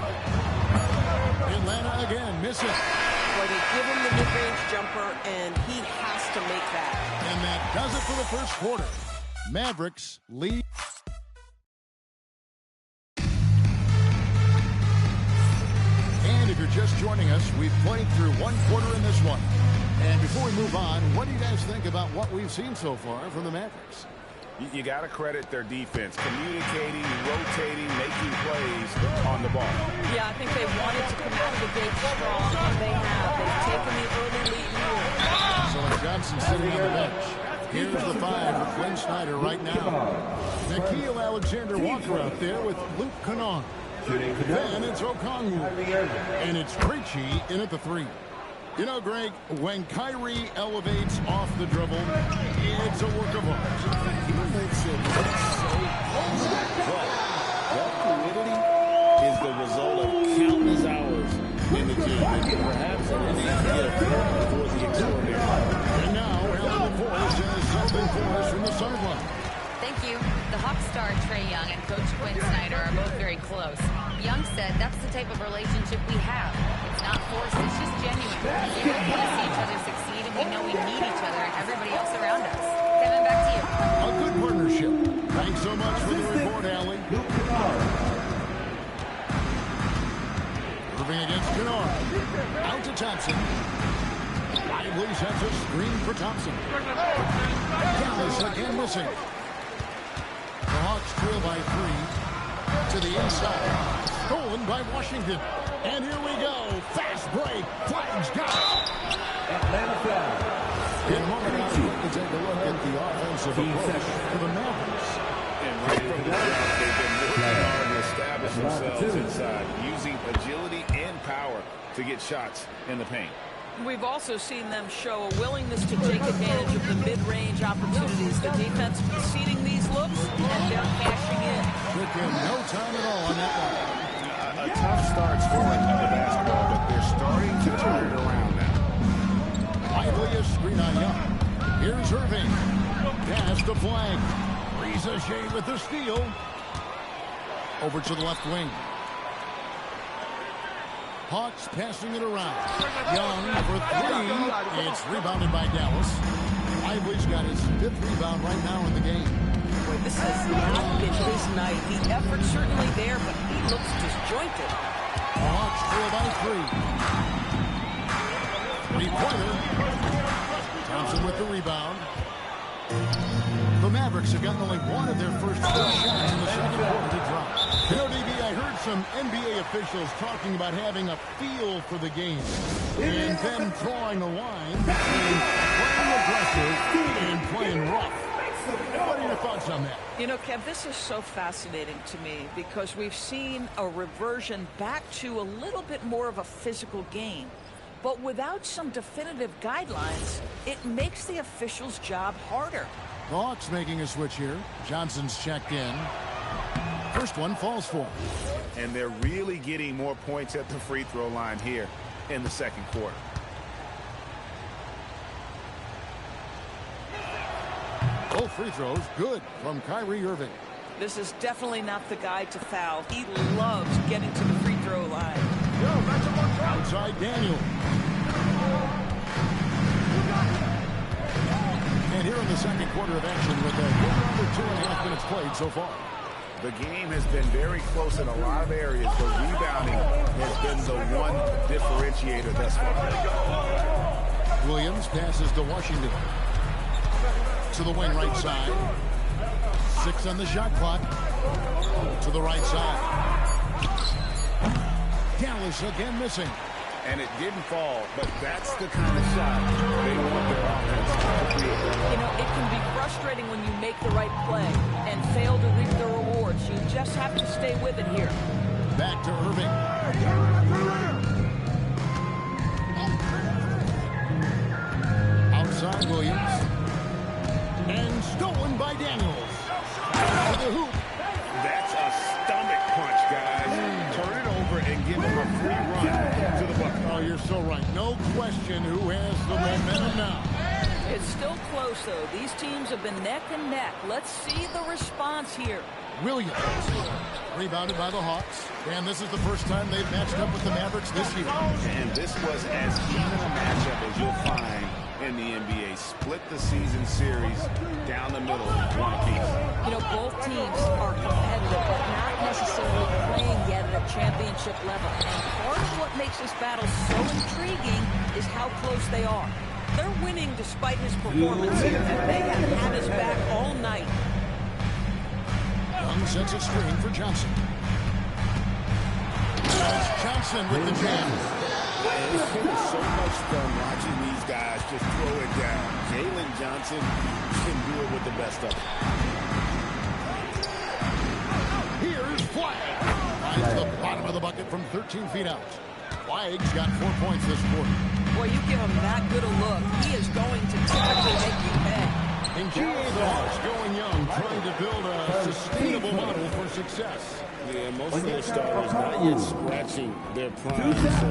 Atlanta again, missing. Well, they give him the mid-range jumper, and he has to make that. And that does it for the first quarter. Mavericks lead. And if you're just joining us, we've played through 1 quarter in this one. And before we move on, what do you guys think about what we've seen so far from the Mavericks? You got to credit their defense, communicating, rotating, making plays on the ball. Yeah, I think they wanted to come out of the gate strong, and they have. They've taken the early lead here. So Johnson sitting on the bench. Here's the 5 for Quinn Snyder right now. Nickeil Alexander-Walker out there with Luke Kennard. Then it's Okongwu. And it's Krejci in at the 3. You know, Greg, when Kyrie elevates off the dribble, it's a work of art. He makes it look so easy. But that fluidity is the result of countless hours in the gym. And perhaps an innate gift for the extraordinary. And now, Ellen LaForce has something for us from the sideline. Thank you. The Hawks star Trae Young and Coach Quinn Snyder are both very close. Young said that's the type of relationship we have. It's not forced, it's just genuine. We both want to see each other succeed, and we know we need each other and everybody else around us. Kevin, back to you. A good partnership. Thanks so much for the report, Allie. Irving against Kennard. Out to Thompson. Lively sets a screen for Thompson. Dallas again missing. The Hawks trail by 3 to the inside. Stolen by Washington. And here we go. Fast break. Flags got it. Atlanta flag. In a moment, we'll take a look at the offensive approach for the Mavericks. And right from the start, they've been working hard to establish themselves inside, using agility and power to get shots in the paint. We've also seen them show a willingness to take advantage of the mid-range opportunities. The defense conceding these looks, and they're cashing in. Took him no time at all on that one. A tough start scoring the basketball, but they're starting to turn it around now. Lively a screen on Young. Here's Irving. Pass to Flag. Ricochet with the steal. Over to the left wing. Hawks passing it around. Young for 3. It's rebounded by Dallas. Lively's got his 5th rebound right now in the game. Boy, this has not been his night. The effort's certainly there, but he looks disjointed. The Hawks trail by 3. Three-pointer. Thompson with the rebound. The Mavericks have gotten only one of their first 4 shots in the second quarter to drop. You know, DB, I heard some NBA officials talking about having a feel for the game and then drawing a line between playing aggressive and playing rough. What are your thoughts on that? You know, Kev, this is so fascinating to me because we've seen a reversion back to a little bit more of a physical game. But without some definitive guidelines, it makes the officials' job harder. The Hawks making a switch here. Johnson's checked in. First one falls for him. And they're really getting more points at the free throw line here in the second quarter. Both free throws good from Kyrie Irving. This is definitely not the guy to foul. He loves getting to the free throw line. Outside Daniel. And here in the second quarter of action with a little under 2.5 minutes played so far. The game has been very close in a lot of areas, but rebounding has been the one differentiator thus far. Williams passes to Washington. To the wing right side. 6 on the shot clock. To the right side. Dallas again missing. And it didn't fall, but that's the kind of shot they want their offense to create. You know, it can be frustrating when you make the right play and fail to reap the rewards. You just have to stay with it here. Back to Irving. Outside Williams. And stolen by Daniels. To the hoop. That's a stomach punch, guys. Turn it over and give him a free run to the bucket. Oh, you're so right. No question who has the momentum now. It's still close, though. These teams have been neck and neck. Let's see the response here. Williams. Rebounded by the Hawks. And this is the first time they've matched up with the Mavericks this year. And this was as even a matchup as you'll find in the NBA. Split the season series down the middle, one apiece. You know, both teams are competitive, but not necessarily playing yet at a championship level. And part of what makes this battle so intriguing is how close they are. They're winning despite his performance, and they have had his back all night. Young sets a screen for Johnson. It's Johnson with the jam. And it's been so much fun watching these guys just throw it down. Jalen Johnson can do it with the best of them. Here's Flagg. Finds the bottom of the bucket from 13 feet out. Flagg's got 4 points this quarter. Boy, you give him that good a look, he is going to typically make you pay. And GA Hawks going young, trying to build a sustainable model for success. Yeah, most of their starters not yet scratching their prime, so there's going to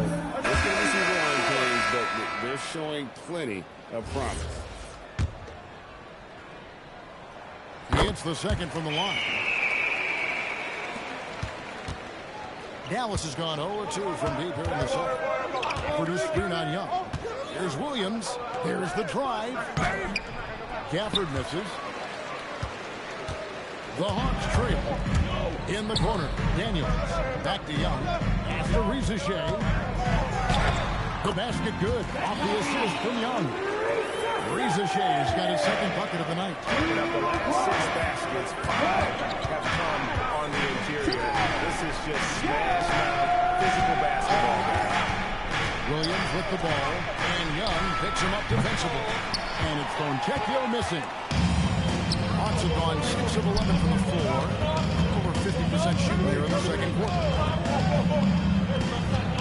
be some growing pains, but they're showing plenty of promise. He hits the second from the line. Dallas has gone 0-2 from deep here in the second. Produced screen on Young. Here's Williams. Here's the drive. Gafford misses. The Hawks trail. In the corner, Daniels. Back to Young. After Rizichet. The basket good. Off the assist from Young. Rizichet's got his second bucket of the night. Picking up the last 6 baskets, 5 have come on the interior. This is just smash mouth physical basketball. Williams with the ball, and Young picks him up defensively. And it's Fontecchio missing. Hawks have gone 6 of 11 from the floor. Over 50% shooting here in the second quarter.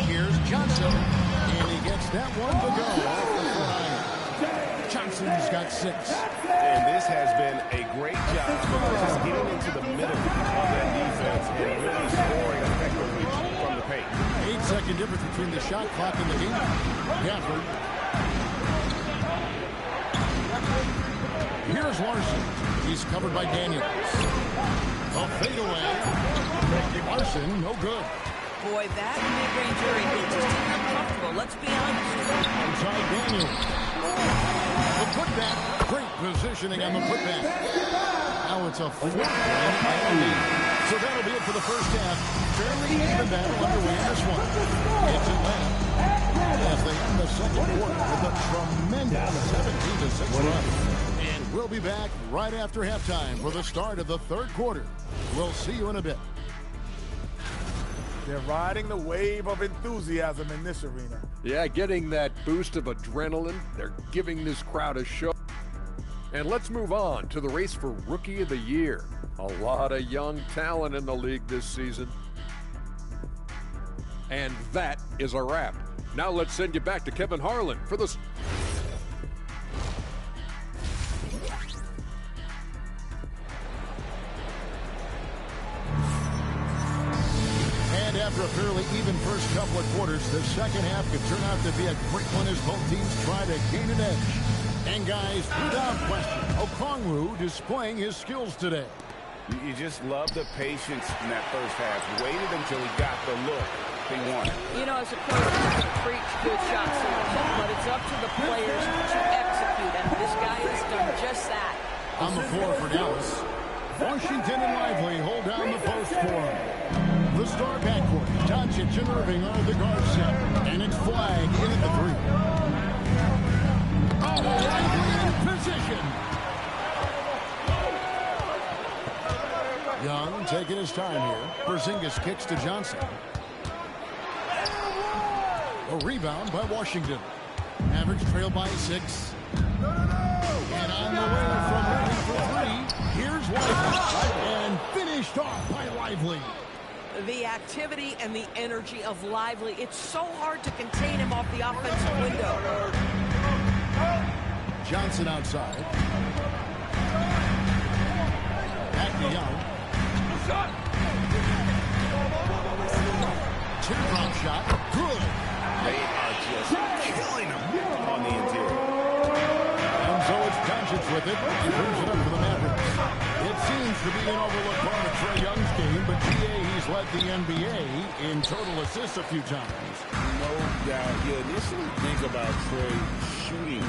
Here's Johnson, and he gets that one to go off the front iron. Johnson's got 6. And this has been a great job just getting into the middle of that defense and really scoring effectively from the paint. 8-second difference between the shot clock and the game. Gafford. Here's Larson. He's covered by Daniels. A fadeaway. Larson, no good. Boy, that mid-range area is just uncomfortable. Let's be honest. Inside Daniels. The putback. Great positioning on the putback. Now it's a 4-point. So that'll be it for the first half. Fairly even battle underway in this one. It's Atlanta as they end the second quarter with a tremendous 17-6 run. And we'll be back right after halftime for the start of the third quarter. We'll see you in a bit. They're riding the wave of enthusiasm in this arena. Yeah, getting that boost of adrenaline. They're giving this crowd a show. And let's move on to the race for Rookie of the Year. A lot of young talent in the league this season. And that is a wrap. Now let's send you back to Kevin Harlan for the... And after a fairly even first couple of quarters, the second half could turn out to be a great one as both teams try to gain an edge. And guys, without question, Okongwu displaying his skills today. You just love the patience in that first half. Waited until he got the look he wanted. You know, as a coach, you can preach good shot selection, but it's up to the players to execute, and this guy has done just that. On the floor for Dallas, Washington and Lively hold down the post for him. The star backcourt, Doncic and Irving are the guard set, and it's Flag in at the three. Oh, Lively in position. Young taking his time here. Porzingis kicks to Johnson. A rebound by Washington. Mavericks trail by 6. And on the way from Irving for 3. Here's Lively. And finished off by Lively. The activity and the energy of Lively. It's so hard to contain him off the offensive window. Johnson outside. Back to Young. Teardrop shot. Good. They are just killing him on the interior. And so it's Doncic with it. He brings it up for the Mavericks. It seems to be an overlooked part of Trae Young's game, but he's led the NBA in total assists a few times. No doubt. You initially think about Trae shooting,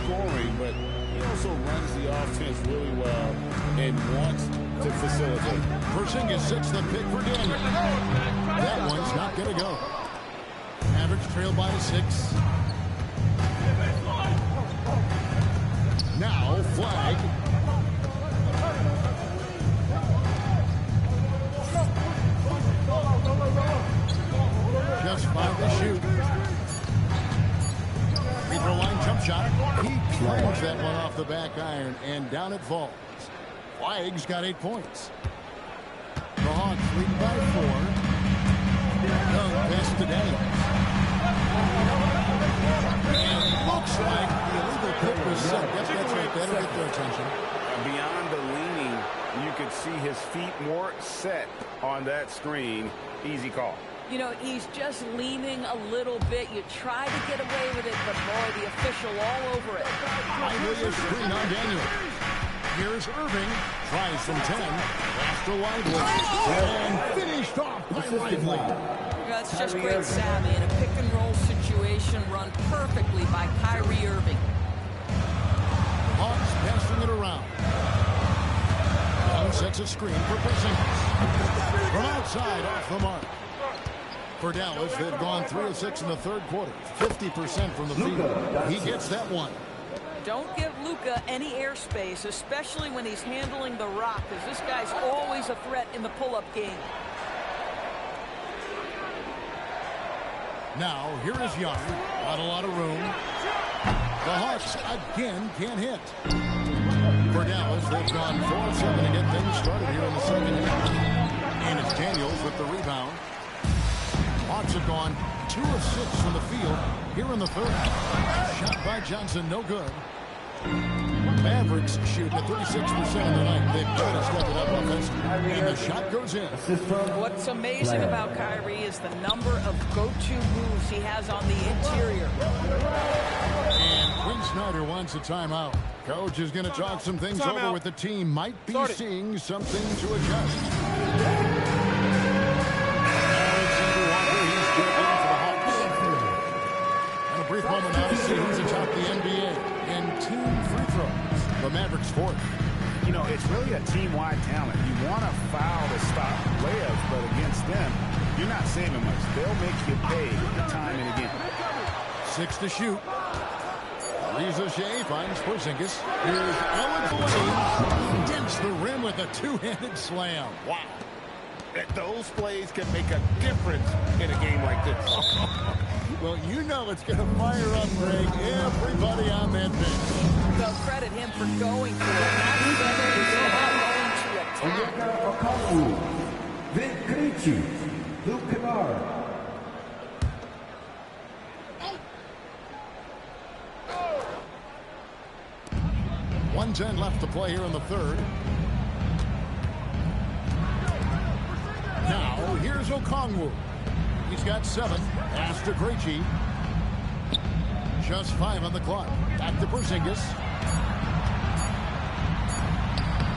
scoring, but he also runs the offense really well and wants to facilitate. Porzingis sits the pick for Daniel. That one's not going to go. Mavericks trail by 6. Now Flag. Just 5 to shoot. Free throw line jump shot. He plunged that one off the back iron, and down it falls. Flag's got 8 points. The Hawks lead by 4. Young pass to Daniels. And looks like the illegal pick was set. Yep, that's right. That'll get their attention. Beyond the leaning, you could see his feet more set on that screen. Easy call. You know, he's just leaning a little bit. You try to get away with it, but boy, the official all over it. Lively is screen on Daniel. Here's Irving. Tries from 10. Pass to Lively. And finished off by Lively. That's just great savvy in a pick-and-roll situation run perfectly by Kyrie Irving. Hawks passing it around. Young sets a screen for Porzingis. From outside, off the mark. For Dallas, they've gone 3 of 6 in the third quarter. 50% from the field. He gets that one. Don't give Luka any airspace, especially when he's handling the rock, because this guy's always a threat in the pull-up game. Now, here is Young. Not a lot of room. The Hawks again can't hit. For Dallas, they've gone 4 of 7 to get things started here in the second half. And it's Daniels with the rebound. Hawks have gone 2 of 6 from the field here in the third. Shot by Johnson, no good. Mavericks shooting at 36% of the night. They've got to step it up offensively. And the shot goes in. What's amazing about Kyrie is the number of go-to moves he has on the interior. And Quinn Snyder wants a timeout. Coach is going to talk some things over with the team. Might be seeing something to adjust. Brief moment now to see who's atop the NBA. And Team really a team-wide talent. You want to foul to stop layups, but against them, you're not saving much. They'll make you pay time and again. 6 to shoot. Shea finds Porzingis. Here's Alex. Dents the rim with a two-handed slam. Wow. Those plays can make a difference in a game like this. Well, you know it's going to fire up, Greg, everybody on that bench. They'll credit him for going for it. Luke Kennard. .110 left to play here in the third. Now, here's Okongwu. He's got 7. Pass to Krejci. Just 5 on the clock. Back to Porzingis.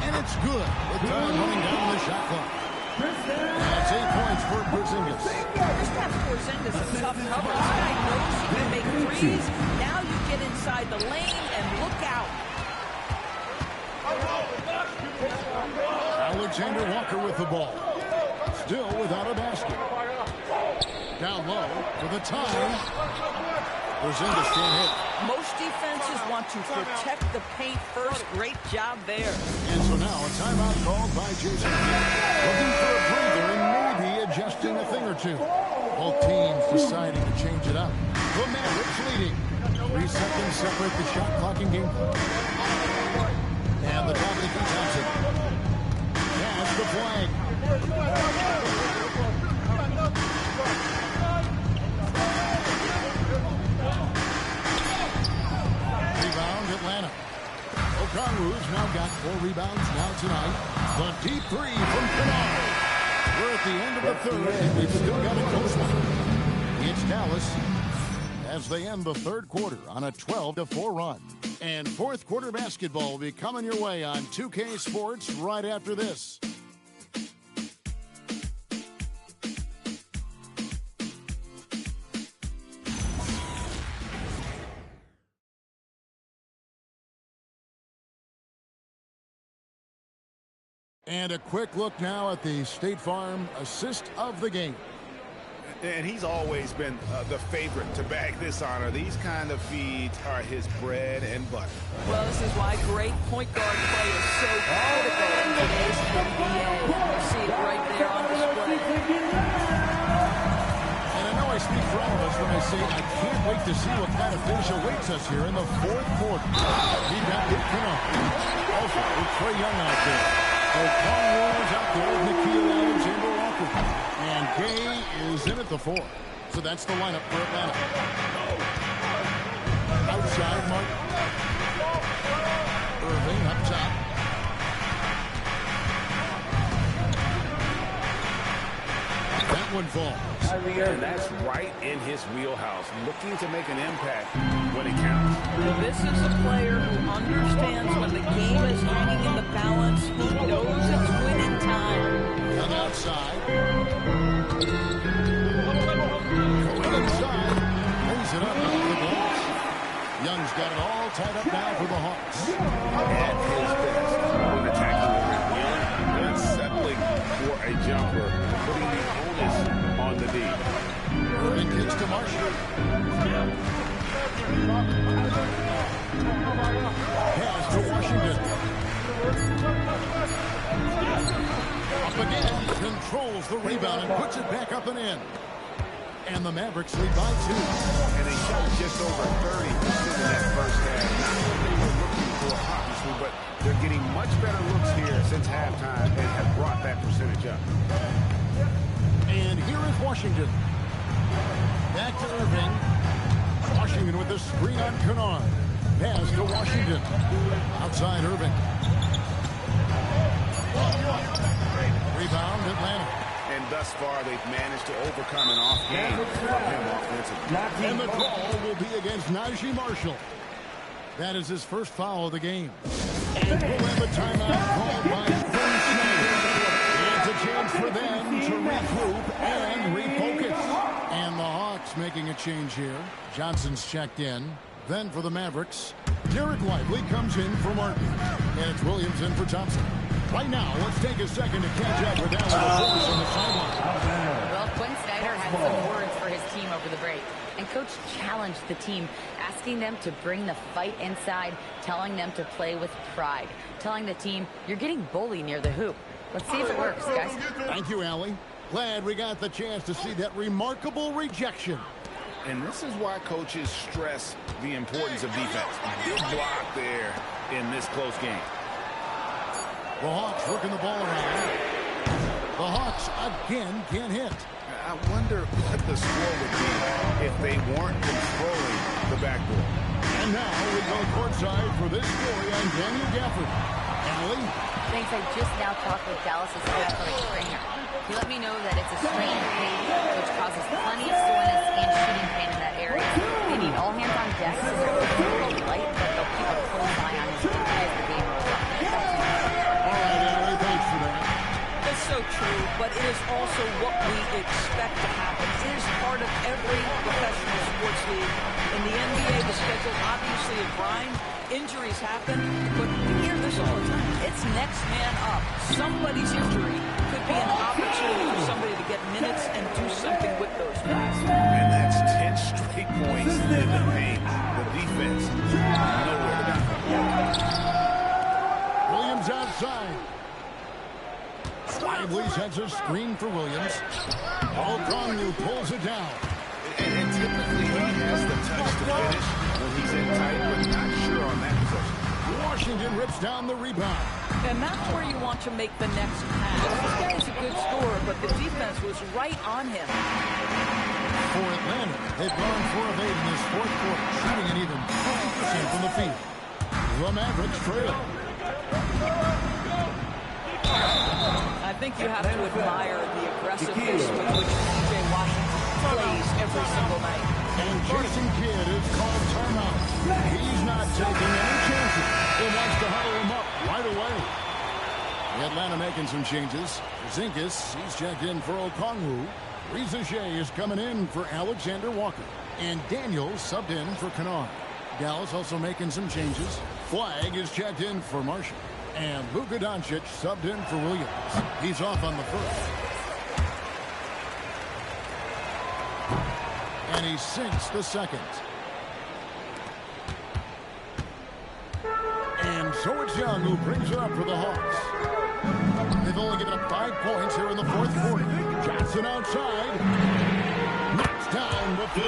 And it's good. With time running down the shot clock. That's 8 points for Porzingis. Kristaps Porzingis is tough cover. This guy knows he can make threes. Now you get inside the lane and look out. Alexander Walker with the ball. Still without a basket. Down low for the tie. Porzingis can't hit. Most defenses want to protect the paint first. Great job there. And so now a timeout called by Jason Kidd. Looking for a breather and maybe adjusting a thing or two. Both teams deciding to change it up. The Mavericks leading. 3 seconds separate the shot clock and game clock. And the Dominic Thompson. Pass the flag. Rebound Atlanta. Okongwu's now got 4 rebounds now tonight. The deep 3 from Kennard. We're at the end of the third, and we've still got a close one. It's Dallas as they end the third quarter on a 12-4 run. And fourth quarter basketball will be coming your way on 2K Sports right after this. And a quick look now at the State Farm assist of the game. And he's always been the favorite to bag this honor. These kind of feeds are his bread and butter. Well, this is why great point guard play is so critical in today's NBA. You see it right there on display. And I know I speak for all of us when I say I can't wait to see what kind of finish awaits us here in the fourth quarter. He got hit tonight. Also, Trae Young out there. Okongwu is out there with Nickeil Alexander-Walker. And Gay is in at the 4. So that's the lineup for Atlanta. Outside, Mark. Irving up top. That one falls. And that's right in his wheelhouse, looking to make an impact when it counts. Well, this is a player who understands when the game is hanging in the balance. He knows it's winning time. On the outside. Going inside. Brings it up off the glass. Young's got it all tied up now for the Hawks. At his best, when attacking the rim, and settling for a jumper, putting the onus on the D. Irving kicks to Marshall. Pass to Washington. Up again, controls the rebound and puts it back up and in. And the Mavericks lead by 2. And they shot just over 30% in that first half. Not what they were looking for, obviously, but they're getting much better looks here since halftime and have brought that percentage up. And here is Washington. Back to Irving. Washington with the screen on Kennard. Pass to Washington. Outside Irving. Rebound Atlanta. And thus far, they've managed to overcome an off game for him offensively. And the call will be against Najee Marshall. That is his first foul of the game. And we'll have a timeout called by Quinn Snyder. It's a chance for them to regroup and refocus. And the Hawks making a change here. Johnson's checked in. Then for the Mavericks, Derek Lively comes in for Martin. And it's Williams in for Thompson. Right now, let's take a second to catch up with Allen LaForce on the sideline. Well, Quinn Snyder had some words for his team over the break. And Coach challenged the team, asking them to bring the fight inside, telling them to play with pride, telling the team, you're getting bullied near the hoop. Let's see if it works, guys. Thank you, Allie. Glad we got the chance to see that remarkable rejection. And this is why coaches stress the importance of defense. Big block there in this close game. The Hawks working the ball around. The Hawks again can't hit. I wonder what the score would be if they weren't controlling the backboard. And now we go courtside for this story on Daniel Gafford. Allie? Thanks. I just now talked with Dallas's head coach trainer. He let me know that it's a strained pain, which causes plenty of soreness and shooting pain in that area. They need all hands on deck so they're a little light, but they'll keep a close eye on his game as the game rolls on. All right, Allie, thanks for that. That's so true, but it is also what we expect to happen. It is part of every professional sports league. In the NBA, the schedule obviously a grind. Injuries happen, but we hear this all the time. It's next man up. Somebody's injury could be an opportunity for somebody to get minutes and do something with those guys. And that's 10 straight points in the paint. The defense nowhere to be. Williams outside. Lively sets a screen for Williams. O'Connell pulls it down. And typically he has the touch to finish when he's in tight, but not sure on that possession. Washington rips down the rebound. And that's where you want to make the next pass. This guy's a good scorer, but the defense was right on him. For Atlanta, they've gone 4 of 8 in this fourth quarter, shooting an even 20% from the field. The Mavericks trail. I think you have to admire the aggressiveness with which P.J. Washington plays every single night. And Jason Kidd is called timeout. He's not taking any chances. He wants to huddle him up right away. Atlanta making some changes. Zinkas, he's checked in for Okongwu. Reza Shea is coming in for Alexander Walker. And Daniels subbed in for Kennard. Dallas also making some changes. Flag is checked in for Marshall. And Luka Doncic subbed in for Williams. He's off on the first. And he sinks the second. And so it's Young who brings it up for the Hawks. They've only given up 5 points here in the fourth quarter. Johnson outside. Knocks down the 3.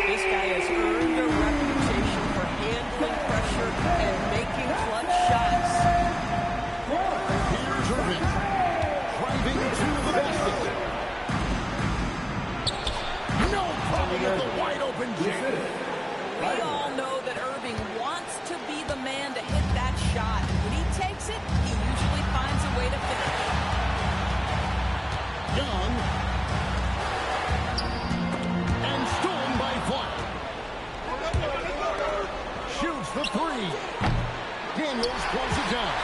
This guy has earned a reputation for handling pressure and making clutch shots. Here's Irving. Driving to the basket. No problem with the wide open jam. We all know that Irving wants to be the man to hit that shot. When he takes it, he usually finds a way to finish. Young. And stolen by Flack. Shoots the 3. Daniels pulls it down.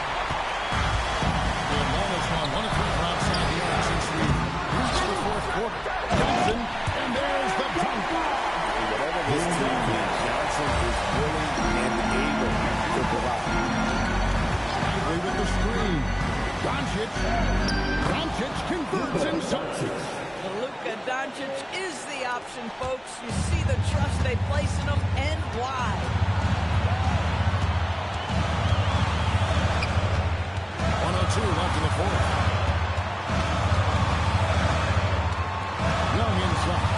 The Atlanta's gone 1 of 3 from outside the arc since we reached the fourth quarter. Johnson, and there's the dunk. Whatever this team is, Johnson is willing and able to provide. Lively with the screen. Doncic converts himself. Luka Doncic is the option, folks. You see the trust they place in him and why. 1:02 left in the fourth. Young inside.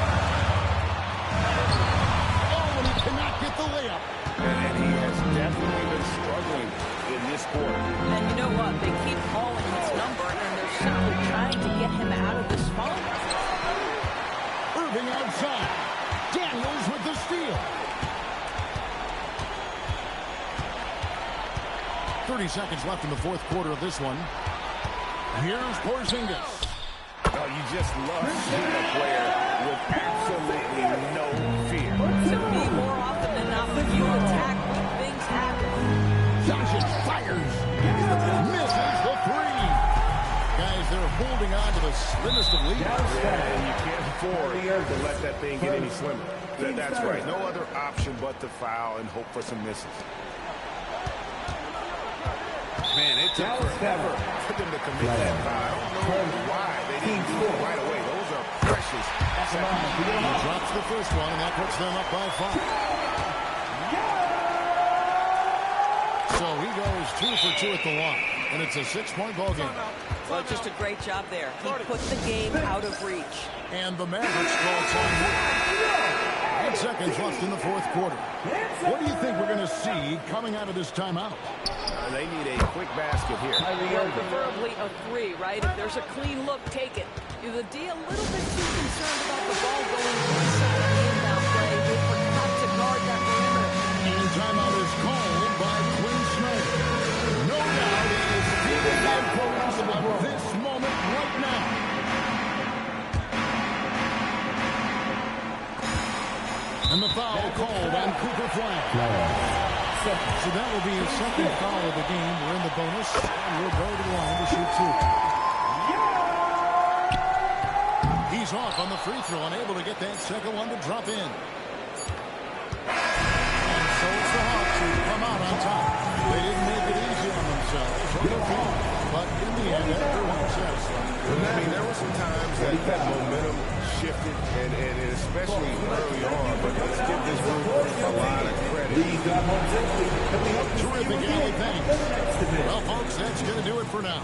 Oh, and he cannot get the layup. And he has definitely been struggling in this quarter. And you know what? They keep calling his number, and they're simply trying to get him out of this funk. Irving outside. Daniels with the steal. 30 seconds left in the fourth quarter of this one. Here's Porzingis. Oh, you just love seeing a player with absolutely no fear. To me, more often than not, when you attack, good things happen. Doncic fires. Misses the 3. Guys, they're holding on to the slimmest of leads. Yeah, and you can't afford to let that thing get any slimmer. That's right. No other option but to foul and hope for some misses. Man, it took forever for them to commit that foul. I don't know why they didn't do it right away. Those are precious seconds. He drops the first one, and that puts them up by 5. So he goes 2 for 2 at the line, and it's a 6-point ball game. Well, just a great job there. He put the game out of reach. And the Mavericks call time. 8 seconds left in the fourth quarter. What do you think we're going to see coming out of this timeout? They need a quick basket here. Well, preferably a 3, right? If there's a clean look, take it. The D a little bit too concerned about the ball going inside the inbound play. They forgot to guard that perimeter. And timeout is called by Quinn Snyder. No doubt he is feeling the importance of this moment right now. And the foul called on Cooper Flag. So that will be his second foul of the game. We're in the bonus, and we'll go to the line to shoot 2. He's off on the free throw, unable to get that second one to drop in. And so it's the Hawks who come out on top. They didn't make it easy on themselves or the floor, but in the end, everyone's satisfied. I mean, there were some times that momentum shifted, and especially early on, but let's give this group a lot of credit. Terrific alley, thanks. Well, folks, that's going to do it for now.